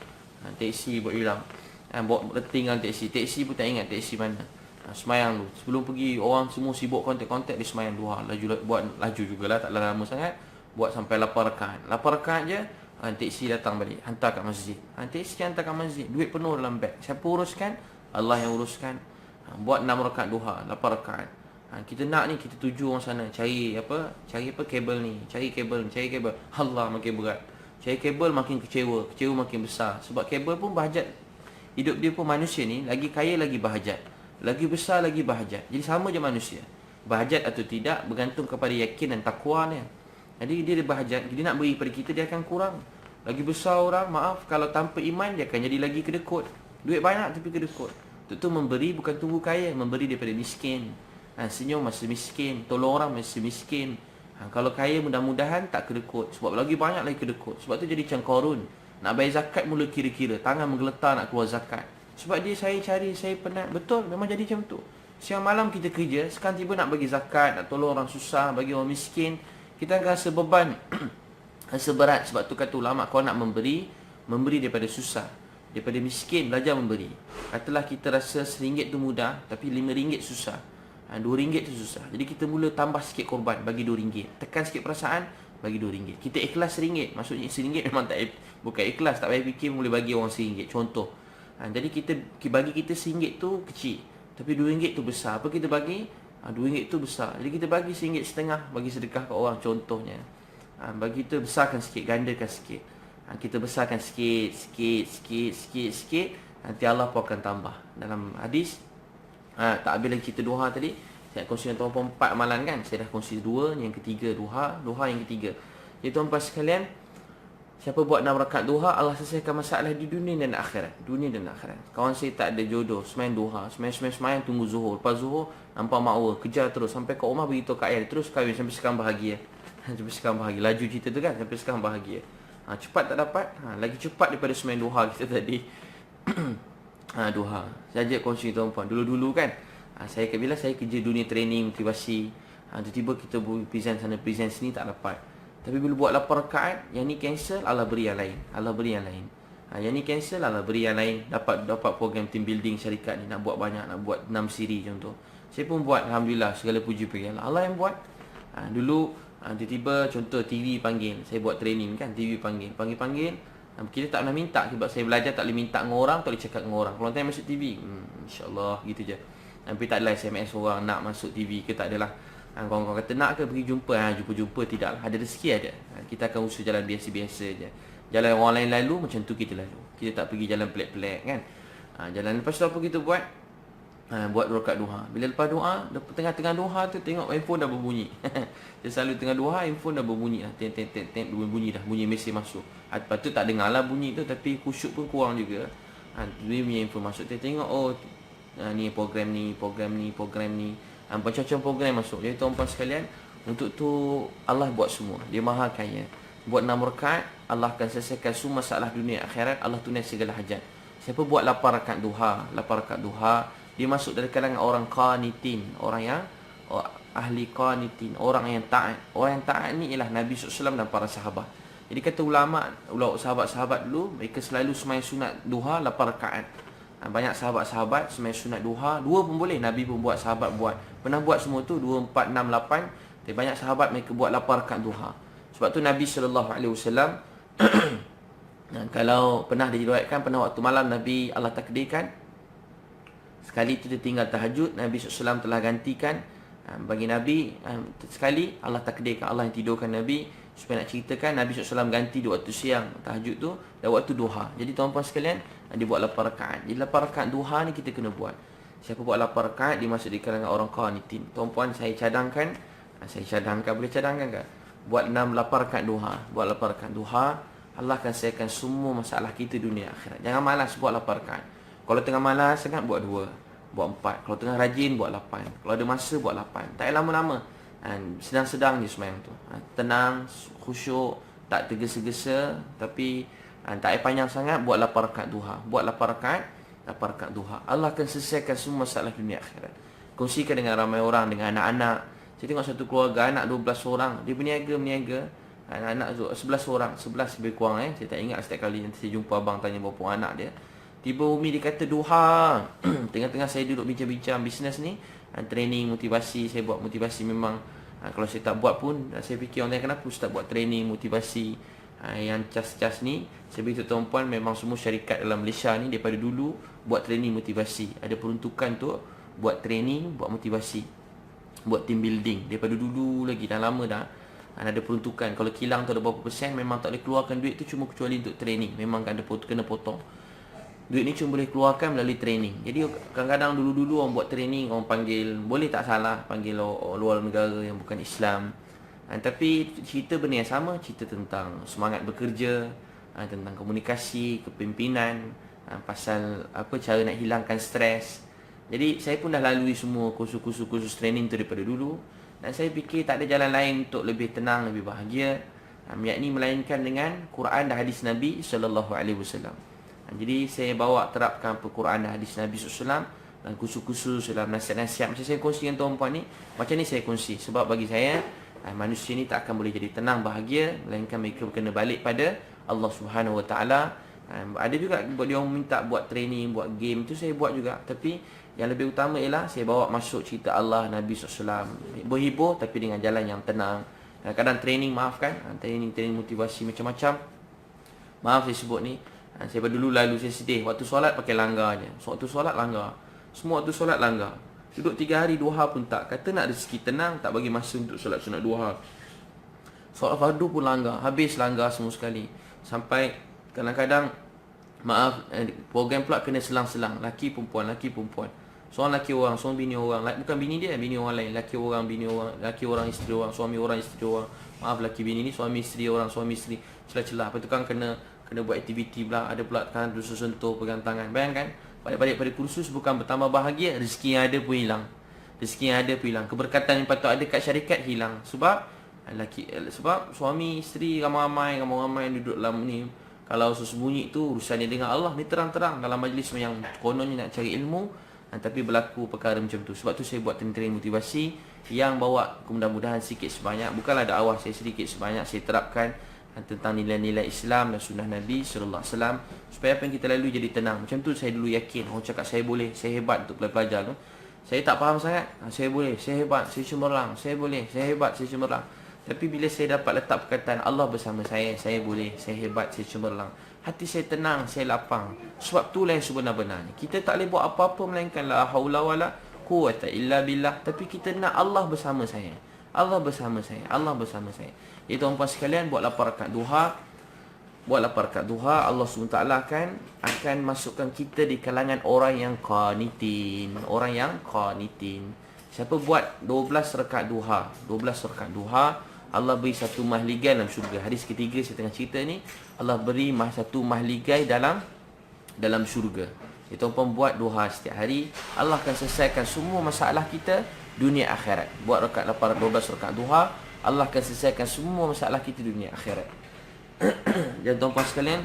Teksi buat hilang. Bawa tinggal teksi pun tak ingat teksi mana. Semayang dulu. Sebelum pergi, orang semua sibuk kontak-kontak, dia semayang duha. Buat laju jugalah, taklah lama sangat. Buat sampai 8 rakaat. 8 rakaat je, teksi datang balik, hantar kat masjid. Teksi hantar kat masjid, duit penuh dalam beg. Siapa uruskan? Allah yang uruskan. Buat 6 rakaat duha, 8 rakaat. Kita nak ni, kita tuju orang sana, cari apa kabel ni, cari kabel. Allah makin berat. Cari kabel makin kecewa makin besar. Sebab kabel pun bahajat. Hidup dia pun manusia ni, lagi kaya lagi bahajat, lagi besar lagi bahajat. Jadi sama je manusia. Bahajat atau tidak bergantung kepada yakin dan takwa ni. Jadi dia bahajat, dia nak beri pada kita, dia akan kurang. Lagi besar orang, maaf, kalau tanpa iman, dia akan jadi lagi kedekut. Duit banyak tapi kedekut. Itu memberi bukan tunggu kaya, memberi daripada miskin. Senyum masih miskin, tolong orang masih miskin. Kalau kaya mudah-mudahan tak kedekut. Sebab lagi banyak lagi kedekut. Sebab tu jadi macam Qarun. Nak bayar zakat mula kira-kira, tangan menggeletar nak keluar zakat. Sebab dia saya cari, saya penat. Betul, memang jadi macam tu. Siang malam kita kerja, sekarang tiba nak bagi zakat, nak tolong orang susah, bagi orang miskin. Kita akan rasa beban, rasa berat. Sebab tu kata ulama, kau nak memberi daripada susah, daripada miskin, belajar memberi. Katalah kita rasa RM1 tu mudah, tapi RM5 susah, RM2 tu susah. Jadi kita mula tambah sikit korban, bagi RM2. Tekan sikit perasaan, bagi RM2. Kita ikhlas RM1. Maksudnya RM1 memang bukan ikhlas, tak payah fikir boleh bagi orang RM1. Contoh, Jadi bagi kita RM1 tu kecil, tapi RM2 tu besar. Apa kita bagi? RM2 tu besar. Jadi kita bagi RM1.50 bagi sedekah ke orang contohnya. Bagi kita besarkan sikit, gandakan sikit. Kita besarkan sikit, nanti Allah pun akan tambah. Dalam hadis, tak habis lagi cerita duha tadi. Saya kongsi dengan tuan-puan 4 amalan kan. Saya dah kongsi 2, yang ketiga duha yang ketiga. Jadi tuan-puan sekalian, siapa buat 6 rakaat duha, Allah selesaikan masalah di dunia dan akhirat. Dunia dan akhirat. Kawan saya tak ada jodoh, semain duha, semain tunggu zuhur. Lepas zuhur, nampak makwa, kejar terus sampai ke rumah beritahu kat ayah, terus kahwin sampai sekarang bahagia. Sampai sekarang bahagia. Laju cerita tu kan, sampai sekarang bahagia. Cepat tak dapat, lagi cepat daripada semain duha kita tadi. Duha. Saya ajak kongsi tuan-puan. Dulu-dulu kan, saya kerja dunia training, motivasi. Tiba-tiba kita present sana, present sini tak dapat. Tapi bila buat 8 rakaat, yang ni cancel, Allah beri yang lain. Yang ni cancel, Allah beri yang lain. Dapat program team building syarikat ni, nak buat banyak, nak buat 6 siri contoh. Saya pun buat, alhamdulillah, segala puji bagi Allah. Allah yang buat. Dulu tiba-tiba contoh TV panggil, saya buat training kan, TV panggil. Kita tak pernah minta, sebab saya belajar tak boleh minta dengan orang, tak boleh cakap dengan orang. Kalau tanya masuk TV, insya-Allah gitu je. Tapi tak adalah SMS orang nak masuk TV ke, tak adalah. Kawan-kawan kata nak ke pergi jumpa, jumpa tidaklah, ada rezeki ada. Kita akan usaha jalan biasa-biasa je. Jalan orang lain lalu, macam tu kita lalu. Kita tak pergi jalan pelik-pelik kan. Jalan lepas tu apa kita buat? Buat 2 rakaat duha. Bila lepas doa, tengah-tengah duha tu tengok handphone dah berbunyi. Dia selalu tengah duha, handphone dah berbunyi dah. Tek bunyi dah, bunyi mesej masuk. Lepas tu tak dengar lah bunyi tu, tapi khusyuk pun kurang juga. Dia punya handphone masuk. Dia tengok, ni program ni. Macam-macam program masuk. Jadi tuan-tuan sekalian, untuk tu Allah buat semua. Dia maha kaya. Buat 6 rakaat, Allah akan selesaikan semua masalah dunia akhirat. Allah tunai segala hajat. Siapa buat 8 rakaat duha, dia masuk dari kalangan orang qanitin, orang yang ahli qanitin, orang yang taat. Orang yang taat ni ialah Nabi SAW dan para sahabat. Jadi kata ulama, sahabat-sahabat dulu, mereka selalu sembahyang sunat duha 8 rakaat. Banyak sahabat-sahabat sembahyang sunat duha 2 pun boleh. Nabi pun buat, sahabat buat. Pernah buat semua tu 2, 4, 6, 8. Tapi banyak sahabat mereka buat 8 rakaat duha. Sebab tu Nabi SAW kalau pernah diriwayatkan, pernah waktu malam Nabi Allah takdirkan, sekali tu dia tinggal tahajud, Nabi SAW telah gantikan bagi Nabi. Sekali Allah takdirkan, Allah yang tidurkan Nabi supaya nak ceritakan, Nabi SAW ganti di waktu siang tahajud tu dan waktu duha. Jadi tuan-tuan sekalian, dia buat 8 rakaat. Jadi 8 rakaat duha ni kita kena buat. Siapa buat 8 rakaat, dia masuk di kalangan orang qanitin. Tuan-puan, saya cadangkan, boleh cadangkan ke? Buat 8 rakaat duha. Buat 8 rakaat duha, Allah akan selesaikan semua masalah kita dunia akhirat. Jangan malas buat 8 rakaat. Kalau tengah malas sangat, buat 2, buat 4. Kalau tengah rajin, buat 8. Kalau ada masa, buat 8. Tak payah lama-lama. Sedang-sedang je sembahyang tu. Tenang, khusyuk, tak tergesa-gesa, tapi tak payah panjang sangat, buat 8 rakaat duha. Buat 8 rakaat duha. Allah akan selesaikan semua masalah dunia akhirat. Kongsikan dengan ramai orang, dengan anak-anak. Saya tengok satu keluarga, anak 12 orang. Dia berniaga. Anak-anak 11 orang. 11 lebih kurang. Saya tak ingat setiap kali nanti saya jumpa abang tanya berapa anak dia. Tiba Umi dia kata duha. Tengah-tengah saya duduk bincang-bincang bisnes ni, training, motivasi. Saya buat motivasi memang. Kalau saya tak buat pun, saya fikir orang lain kenapa Ustaz buat training, motivasi. Yang cas-cas ni, saya beritahu tuan-puan, memang semua syarikat dalam Malaysia ni daripada dulu buat training motivasi. Ada peruntukan tu buat training, buat motivasi, buat team building. Daripada dulu lagi, dah lama dah. Ada peruntukan. Kalau kilang tu ada berapa persen, memang tak boleh keluarkan duit tu cuma kecuali untuk training. Memang ada kena potong. Duit ni cuma boleh keluarkan melalui training. Jadi kadang-kadang dulu-dulu orang buat training, orang panggil, boleh tak salah, panggil orang luar negara yang bukan Islam. Tapi cerita benda yang sama, cerita tentang semangat bekerja, tentang komunikasi, kepimpinan, pasal cara nak hilangkan stres. Jadi saya pun dah lalui semua kursus training tu daripada dulu, dan saya fikir tak ada jalan lain untuk lebih tenang, lebih bahagia, yakni melainkan dengan Quran dan hadis Nabi sallallahu alaihi wasallam. Jadi saya bawa terapkan Quran dan hadis Nabi SAW dan kursus-kursus dalam nasihat-nasihat. Macam saya kongsi dengan tuan-puan ni, macam ni saya kongsi. Sebab bagi saya, manusia ni tak akan boleh jadi tenang, bahagia, melainkan mereka kena balik pada Allah Subhanahu Wa Taala. Ada juga dia orang minta buat training, buat game, tu saya buat juga. Tapi yang lebih utama ialah saya bawa masuk cerita Allah, Nabi SAW. Berhibur tapi dengan jalan yang tenang. Kadang-kadang training, maafkan, training motivasi macam-macam. Maaf saya sebut ni. Saya dulu lalu saya sedih. Waktu solat pakai langgar je. Waktu solat langgar. Semua waktu solat langgar. Duduk 3 hari duha pun tak. Kata nak rezeki tenang, tak bagi masa untuk solat sunat duha. Solat fardu pun langgar. Habis langgar semua sekali. Sampai kadang-kadang program pula kena selang-selang. Laki perempuan, laki perempuan. Seorang laki orang, seorang bini orang. Bukan bini dia, bini orang lain. Laki orang, bini orang. Laki orang, isteri orang. Suami orang, isteri orang. Maaf, laki bini ni suami isteri orang, suami isteri. Celah-celah. Lepas tu kan kena buat aktiviti pula. Ada pula kan sentuh, pegang tangan. Bayangkan, balik-balik pada kursus bukan bertambah bahagia, rezeki yang ada pun hilang. Rezeki yang ada pun hilang. Keberkatan yang patut ada kat syarikat hilang. Sebab suami, isteri, ramai-ramai yang duduk dalam ni. Kalau sesembunyi tu urusannya dengan Allah ni terang-terang dalam majlis yang kononnya nak cari ilmu, tapi berlaku perkara macam tu. Sebab tu saya buat training motivasi yang bawa mudah-mudahan sikit sebanyak, bukanlah dakwah saya sedikit sebanyak, saya terapkan tentang nilai-nilai Islam dan sunnah Nabi sallallahu alaihi wasallam supaya apa yang kita lalui jadi tenang. Macam tu saya dulu yakin. Orang cakap saya boleh, saya hebat untuk pelajar tu. Saya tak faham sangat. Saya boleh, saya hebat, saya cemerlang. Saya boleh, saya hebat, saya cemerlang. Tapi bila saya dapat letak perkataan Allah bersama saya boleh, saya hebat, saya cemerlang, hati saya tenang, saya lapang. Sebab itulah yang sebenar-benarnya. Kita tak boleh buat apa-apa melainkan la haula wala quwwata illa billah. Tapi kita nak Allah bersama saya. Allah bersama saya. Allah bersama saya. Jadi tuan-tuan sekalian, buat 8 rakaat duha. Buat 8 rakaat duha, Allah SWT akan masukkan kita di kalangan orang yang qanitin. Orang yang qanitin. Siapa buat 12 rakaat duha, 12 rakaat duha, Allah beri satu mahligai dalam syurga. Hadis ketiga saya tengah cerita ni, Allah beri satu mahligai dalam syurga. Jadi tuan-tuan buat duha setiap hari, Allah akan selesaikan semua masalah kita dunia akhirat. Buat rakaat 12 rakaat duha, Allah akan selesaikan semua masalah kita dunia akhirat. Dan tuan-tuan sekalian,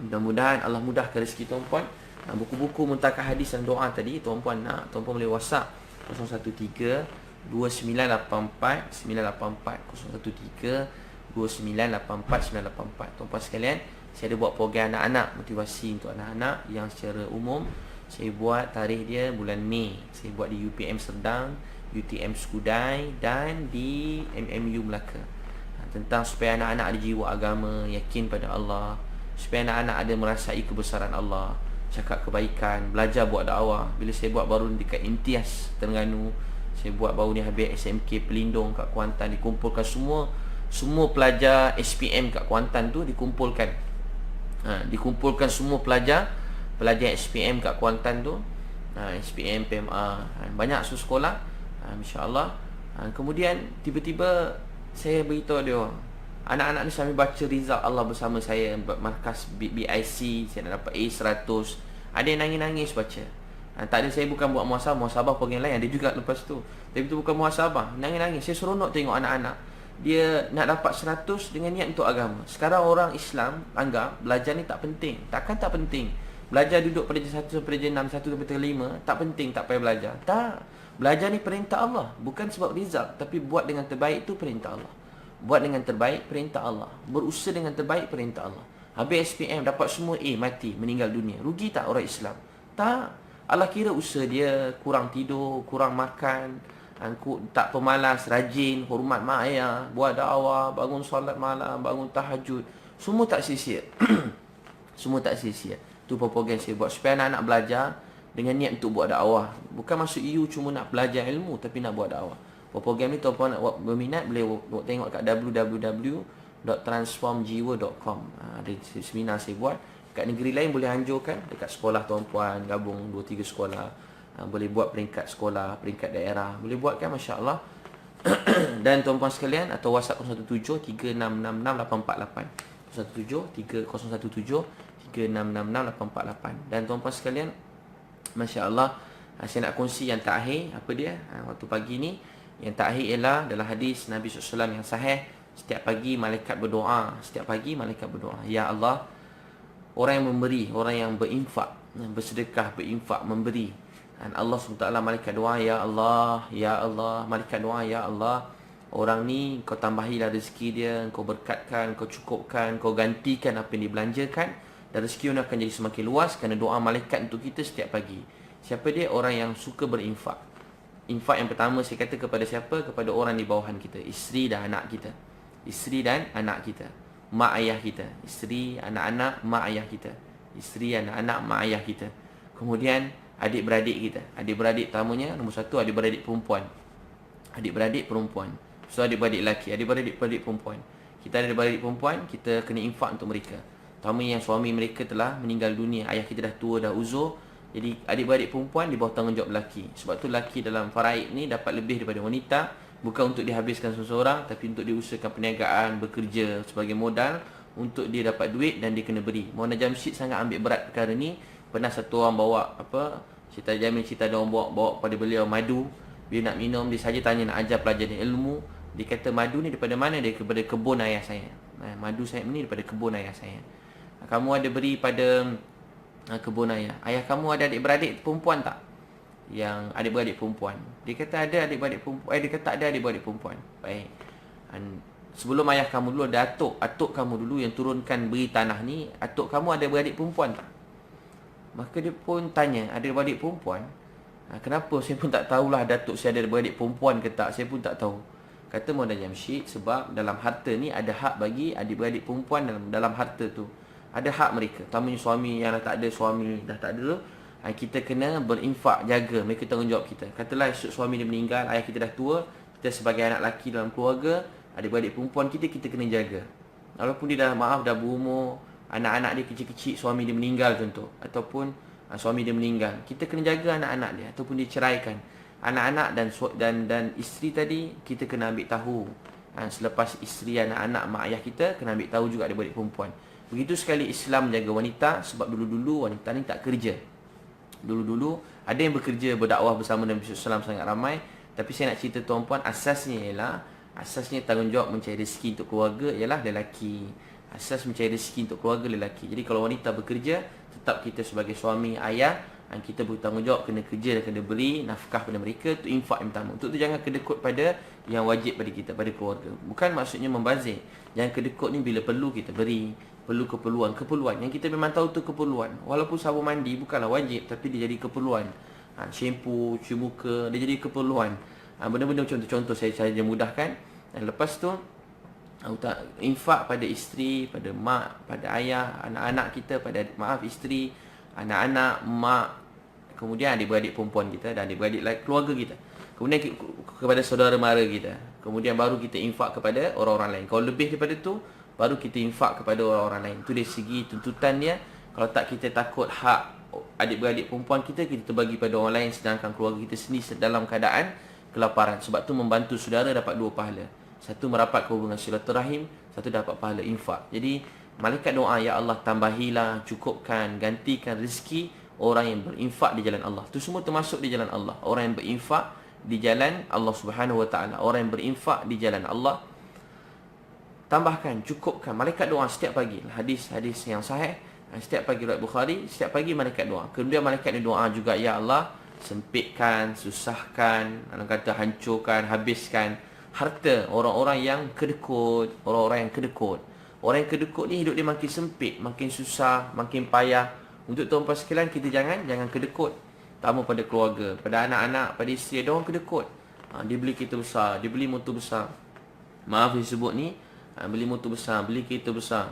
mudah-mudahan Allah mudahkan rezeki tuan-puan. Buku-buku muntakah hadis dan doa tadi tuan-puan nak, tuan-puan boleh WhatsApp 013 2984 984 013 2984 984. Tuan-puan sekalian, saya ada buat program anak-anak, motivasi untuk anak-anak yang secara umum. Saya buat tarikh dia bulan Mei. Saya buat di UPM Serdang, UTM Skudai dan di MMU Melaka. Tentang supaya anak-anak ada jiwa agama, yakin pada Allah, supaya anak-anak ada merasai kebesaran Allah, cakap kebaikan, belajar buat dakwah. Bila saya buat baru dekat Imtiaz Terengganu, saya buat baru ni habis SMK Pelindung kat Kuantan, dikumpulkan semua pelajar SPM kat Kuantan tu dikumpulkan. Dikumpulkan semua pelajar SPM kat Kuantan tu, SPM, PMA, banyak sekolah, insya-Allah. Kemudian tiba-tiba saya beritahu dia orang, anak-anak ni sambil baca result Allah bersama saya, markas BIC, saya nak dapat A100. Ada yang nangis-nangis baca. Tak ada, saya bukan buat muhasabah program lain ada juga lepas tu. Tapi itu bukan muhasabah, nangis-nangis. Saya seronok tengok anak-anak dia nak dapat 100 dengan niat untuk agama. Sekarang orang Islam anggap belajar ni tak penting. Takkan tak penting? Belajar duduk pada darjah 1 sampai darjah 6, 1 sampai darjah 5, tak penting, tak payah belajar. Tak. Belajar ni perintah Allah, bukan sebab result, tapi buat dengan terbaik tu perintah Allah. Buat dengan terbaik perintah Allah. Berusaha dengan terbaik perintah Allah. Habis SPM dapat semua A, mati, meninggal dunia. Rugi tak orang Islam? Tak. Allah kira usaha dia, kurang tidur, kurang makan, tak pemalas, rajin, hormat mak ayah, buat dakwah, bangun solat malam, bangun tahajud, semua tak sia-sia. Semua tak sia-sia. Tu program saya buat supaya anak-anak belajar dengan niat untuk buat dakwah. Bukan masuk EU cuma nak belajar ilmu, tapi nak buat dakwah. Program ni tuan-puan nak berminat boleh tengok kat www.transformjiwa.com. Ada seminar saya buat. Kat negeri lain boleh anjurkan, dekat sekolah tuan-puan gabung 2-3 sekolah. Boleh buat peringkat sekolah, peringkat daerah. Boleh buat kan, masya-Allah. Dan tuan-puan sekalian, atau WhatsApp 017-3666-848. 017-3017-3666-848. Dan tuan-puan sekalian, masya-Allah, saya nak kongsi yang terakhir. Apa dia? Waktu pagi ni, yang terakhir ialah dalam hadis Nabi SAW yang sahih, setiap pagi malaikat berdoa. Setiap pagi malaikat berdoa, ya Allah, orang yang memberi, orang yang berinfak, bersedekah, berinfak, memberi. Dan Allah SWT malaikat doa, ya Allah, ya Allah. Malaikat doa, ya Allah, orang ni kau tambahilah rezeki dia, kau berkatkan, kau cukupkan, kau gantikan apa yang dibelanjakan, dan rezeki dia akan jadi semakin luas kerana doa malaikat untuk kita setiap pagi. Siapa dia? Orang yang suka berinfak. Infak yang pertama saya kata kepada siapa? Kepada orang di bawahan kita, isteri dan anak kita. Isteri dan anak kita. mak ayah kita. Isteri, anak-anak, mak ayah kita. Isteri, anak-anak, mak ayah kita. Kemudian adik-beradik kita. Adik-beradik tamunya nombor satu, adik-beradik perempuan. Adik-beradik perempuan. So adik-beradik lelaki, adik-beradik perempuan. Kita ada adik-beradik perempuan, kita kena infak untuk mereka. Terutama yang suami mereka telah meninggal dunia, ayah kita dah tua, dah uzur. Jadi adik-beradik perempuan di bawah tanggungjawab lelaki. Sebab tu lelaki dalam faraid ni dapat lebih daripada wanita. Bukan untuk dihabiskan seseorang, tapi untuk diusahakan perniagaan, bekerja sebagai modal untuk dia dapat duit dan dia kena beri. Maulana Jamshid sangat ambil berat perkara ni. Pernah satu orang bawa cerita Jamil, cerita ada orang bawa pada beliau madu. Dia nak minum, dia saja tanya nak ajar pelajar dia ilmu. Dia kata madu ni daripada mana? Dia daripada kebun ayah saya. Madu saya ni daripada kebun ayah saya. Kamu ada beri pada kebun ayah. Ayah kamu ada adik-beradik perempuan tak? Yang adik-beradik perempuan. Dia kata ada adik-beradik perempuan. Dia kata ada adik-beradik perempuan. Baik. Sebelum ayah kamu dulu ada atuk kamu dulu yang turunkan beri tanah ni. Atuk kamu ada beradik perempuan tak? Maka dia pun tanya, ada beradik perempuan? Kenapa? Saya pun tak tahulah datuk saya ada beradik perempuan ke tak. Saya pun tak tahu. Kata Maulana Jamshid, sebab dalam harta ni ada hak bagi adik-beradik perempuan dalam harta tu. Ada hak mereka. Tamunya suami yang dah tak ada, suami dah tak ada, kita kena berinfak, jaga. Mereka tanggungjawab kita. Katalah esok suami dia meninggal, ayah kita dah tua, kita sebagai anak lelaki dalam keluarga, adik-beradik perempuan kita kena jaga. Walaupun dia dah berumur, anak-anak dia kecil-kecil, suami dia meninggal contoh, ataupun suami dia meninggal, kita kena jaga anak-anak dia, ataupun dia ceraikan. Anak-anak dan isteri tadi kita kena ambil tahu. Selepas isteri, anak-anak, mak ayah kita kena ambil tahu juga adik-beradik perempuan. Begitu sekali Islam menjaga wanita. Sebab dulu-dulu wanita ni tak kerja. Dulu-dulu ada yang bekerja berdakwah bersama Nabi SAW sangat ramai. Tapi saya nak cerita tuan-puan, asasnya tanggungjawab mencari rezeki untuk keluarga ialah lelaki. Asas mencari rezeki untuk keluarga lelaki. Jadi kalau wanita bekerja, tetap kita sebagai suami, ayah, kita bertanggungjawab kena kerja dan kena beri nafkah pada mereka. Itu infak yang pertama. Untuk tu jangan kedekut pada yang wajib pada kita, pada keluarga. Bukan maksudnya membazir. Yang kedekut ni bila perlu kita beri. Perlu keperluan yang kita memang tahu tu keperluan. Walaupun sabun mandi bukanlah wajib, tapi dia jadi keperluan. Shampoo, cuci muka, dia jadi keperluan. Benda-benda contoh-contoh saya saja mudahkan. Dan lepas tu infak pada isteri, pada mak, pada ayah, anak-anak kita, isteri, anak-anak, mak, kemudian adik-beradik perempuan kita dan adik-beradik keluarga kita. Kemudian kepada saudara mara kita. Kemudian baru kita infak kepada orang-orang lain. Kalau lebih daripada tu, baru kita infak kepada orang-orang lain. Itu dari segi tuntutan dia. Kalau tak kita takut hak adik-beradik perempuan kita terbagi pada orang lain, sedangkan keluarga kita sendiri dalam keadaan kelaparan. Sebab tu membantu saudara dapat dua pahala. Satu merapat hubungan silaturahim, satu dapat pahala infak. Jadi malaikat doa, ya Allah tambahilah, cukupkan, gantikan rezeki orang yang berinfak di jalan Allah. Itu semua termasuk di jalan Allah. Orang yang berinfak di jalan Allah Subhanahu Wa Taala, orang yang berinfak di jalan Allah, tambahkan, cukupkan. Malaikat doa setiap pagi. Hadis yang sahih, setiap pagi riwayat Bukhari, setiap pagi malaikat doa. Kemudian malaikat ni doa juga, ya Allah sempitkan, susahkan, orang kata hancurkan, habiskan harta orang-orang yang kedekut. Orang-orang yang kedekut ni hidup dia makin sempit, makin susah, makin payah. Untuk tuan-tuan sekalian, kita jangan kedekut. Terutama pada keluarga, pada anak-anak, pada isteri. Ada orang kedekut. Dia beli kereta besar, dia beli motor besar. Maaf saya sebut ni, beli motor besar, beli kereta besar,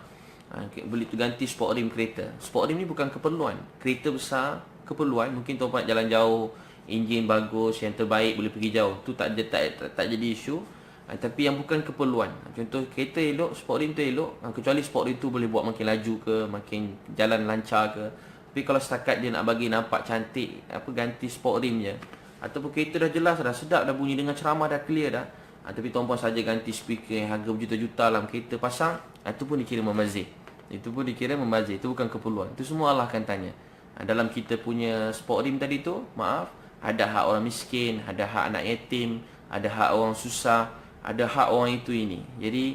beli tu ganti sport rim kereta. Sport rim ni bukan keperluan. Kereta besar keperluan. Mungkin tuan-tuan nak jalan jauh, enjin bagus, yang terbaik, boleh pergi jauh. Tu tak jadi isu. Tapi yang bukan keperluan, contoh kereta elok, sport rim tu elok, kecuali sport rim tu boleh buat makin laju ke, makin jalan lancar ke. Tapi kalau setakat dia nak bagi nampak cantik, ganti sport rim je. Ataupun kereta dah jelas, dah sedap, dah bunyi dengan ceramah, dah clear dah. Tapi tuan-puan saja ganti speaker yang harga berjuta-juta dalam kereta pasang, itu pun dikira membazir. Itu bukan keperluan. Itu semua Allah akan tanya. Dalam kita punya sport rim tadi tu, maaf, ada hak orang miskin, ada hak anak yatim, ada hak orang susah, ada hak orang itu ini. Jadi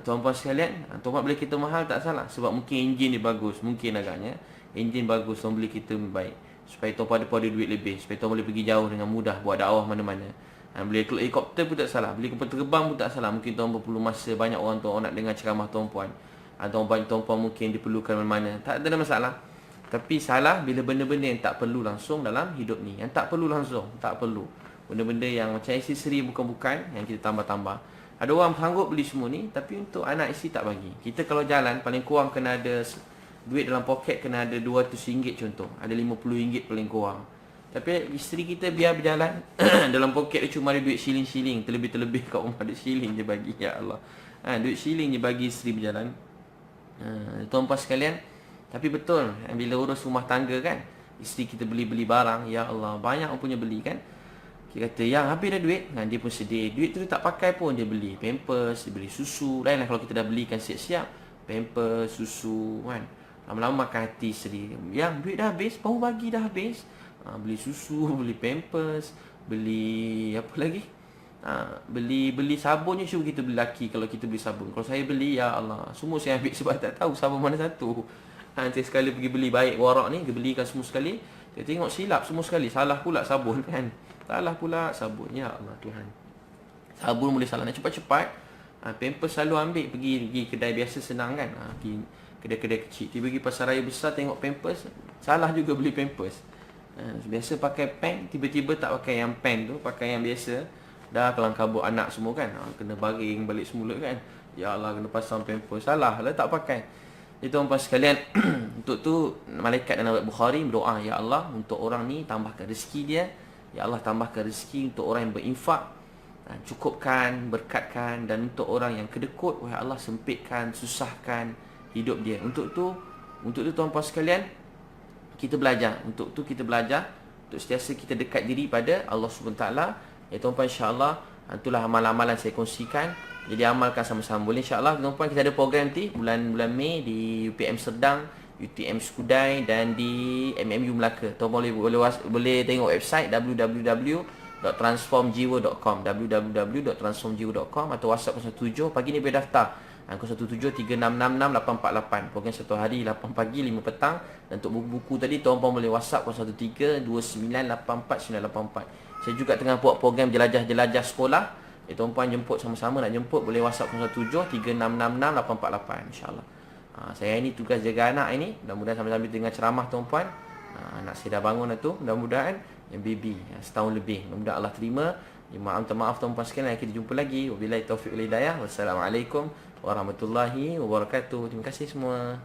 tuan-puan sekalian, tuan-puan beli kereta mahal tak salah, sebab mungkin enjin dia bagus, mungkin agaknya enjin bagus, tuan beli kereta baik supaya tuan-puan ada duit lebih, supaya tuan boleh pergi jauh dengan mudah, buat dakwah mana-mana. Beli helikopter pun tak salah, beli kapal terbang pun tak salah. Mungkin tuan perlu masa, banyak orang nak dengar ceramah tuan-puan, atau tuan-puan mungkin diperlukan mana-mana, tak ada masalah. Tapi salah bila benda-benda yang tak perlu langsung dalam hidup ni. Yang tak perlu langsung, tak perlu. Benda-benda yang macam aksesori bukan-bukan, yang kita tambah-tambah. Ada orang sanggup beli semua ni, tapi untuk anak isteri tak bagi. Kita kalau jalan, paling kurang kena ada duit dalam poket, kena ada RM200 contoh. Ada RM50 paling kurang. Tapi isteri kita biar berjalan, dalam poket dia cuma ada duit shilling-shilling. Terlebih-terlebih kat rumah, duit shilling je bagi. Ya Allah. Duit shilling je bagi isteri berjalan. Tuan-tuan sekalian, tapi betul, bila urus rumah tangga kan, isteri kita beli-beli barang, ya Allah, banyak orang punya beli kan. Dia kata, yang habis dah duit, dia pun sedih. Duit tu dia tak pakai pun, dia beli pampers, dia beli susu. Lain lah kalau kita dah belikan siap-siap, pampers, susu kan. Lama-lama makan hati isteri. Yang duit dah habis, baru bagi dah habis. Beli susu, beli pampers, beli apa lagi? Beli sabun je suruh kita beli laki kalau kita beli sabun. Kalau saya beli, ya Allah, semua saya ambil sebab tak tahu sabun mana satu. Nanti sekali pergi beli baik warak ni, dia belikan semua sekali. Dia tengok silap semua sekali, salah pula sabun kan. Salah pula sabun, ya Allah Tuhan. Sabun boleh salah nak cepat-cepat. Pampers selalu ambil pergi kedai biasa senang kan. Pergi kedai-kedai kecil. Tiba pergi pasar raya besar tengok pampers, salah juga beli pampers. Biasa pakai pen, tiba-tiba tak pakai yang pen tu, pakai yang biasa. Dah kelang kabut anak semua kan. Kena baring balik semula kan. Ya Allah, kena pasang pampers. Salah lah tak pakai. Jadi tuan-tuan sekalian, untuk tu malaikat dalam Bukhari berdoa, ya Allah, untuk orang ni tambahkan rezeki dia. Ya Allah, tambahkan rezeki untuk orang yang berinfak, cukupkan, berkatkan. Dan untuk orang yang kedekut, wahai Allah, sempitkan, susahkan hidup dia. Untuk tu tuan-tuan sekalian, kita belajar. Untuk tu kita belajar, untuk sentiasa kita dekat diri pada Allah SWT. Ya tuan-tuan, insya-Allah, itulah amalan-amalan saya kongsikan. Jadi amalkan sama-sama. Boleh insya-Allah tuan-tuan, kita ada program nanti bulan Mei di UPM Serdang, UTM Skudai dan di MMU Melaka. Tuan-tuan boleh tengok website www.transformjiwa.com www.transformjiwa.com atau WhatsApp 07 pagi ni boleh daftar. 0173666848. Program 1 hari 8 pagi 5 petang. Dan untuk buku-buku tadi tuan-tuan boleh WhatsApp 0132984984. Saya juga tengah buat program jelajah-jelajah sekolah. Tuan-puan jemput sama-sama, nak jemput boleh WhatsApp 0736666848 insya-Allah. Saya ini tugas jaga anak ini. Mudah-mudahan sambil-sambil dengar ceramah tuan-puan. Anak saya dah bangun dah tu. Mudah-mudahan yang baby setahun lebih. Mudah-mudahan Allah terima. Maaf tuan-puan sekalian. Kita jumpa lagi. Wabillahi taufiq wal hidayah. Wassalamualaikum warahmatullahi wabarakatuh. Terima kasih semua.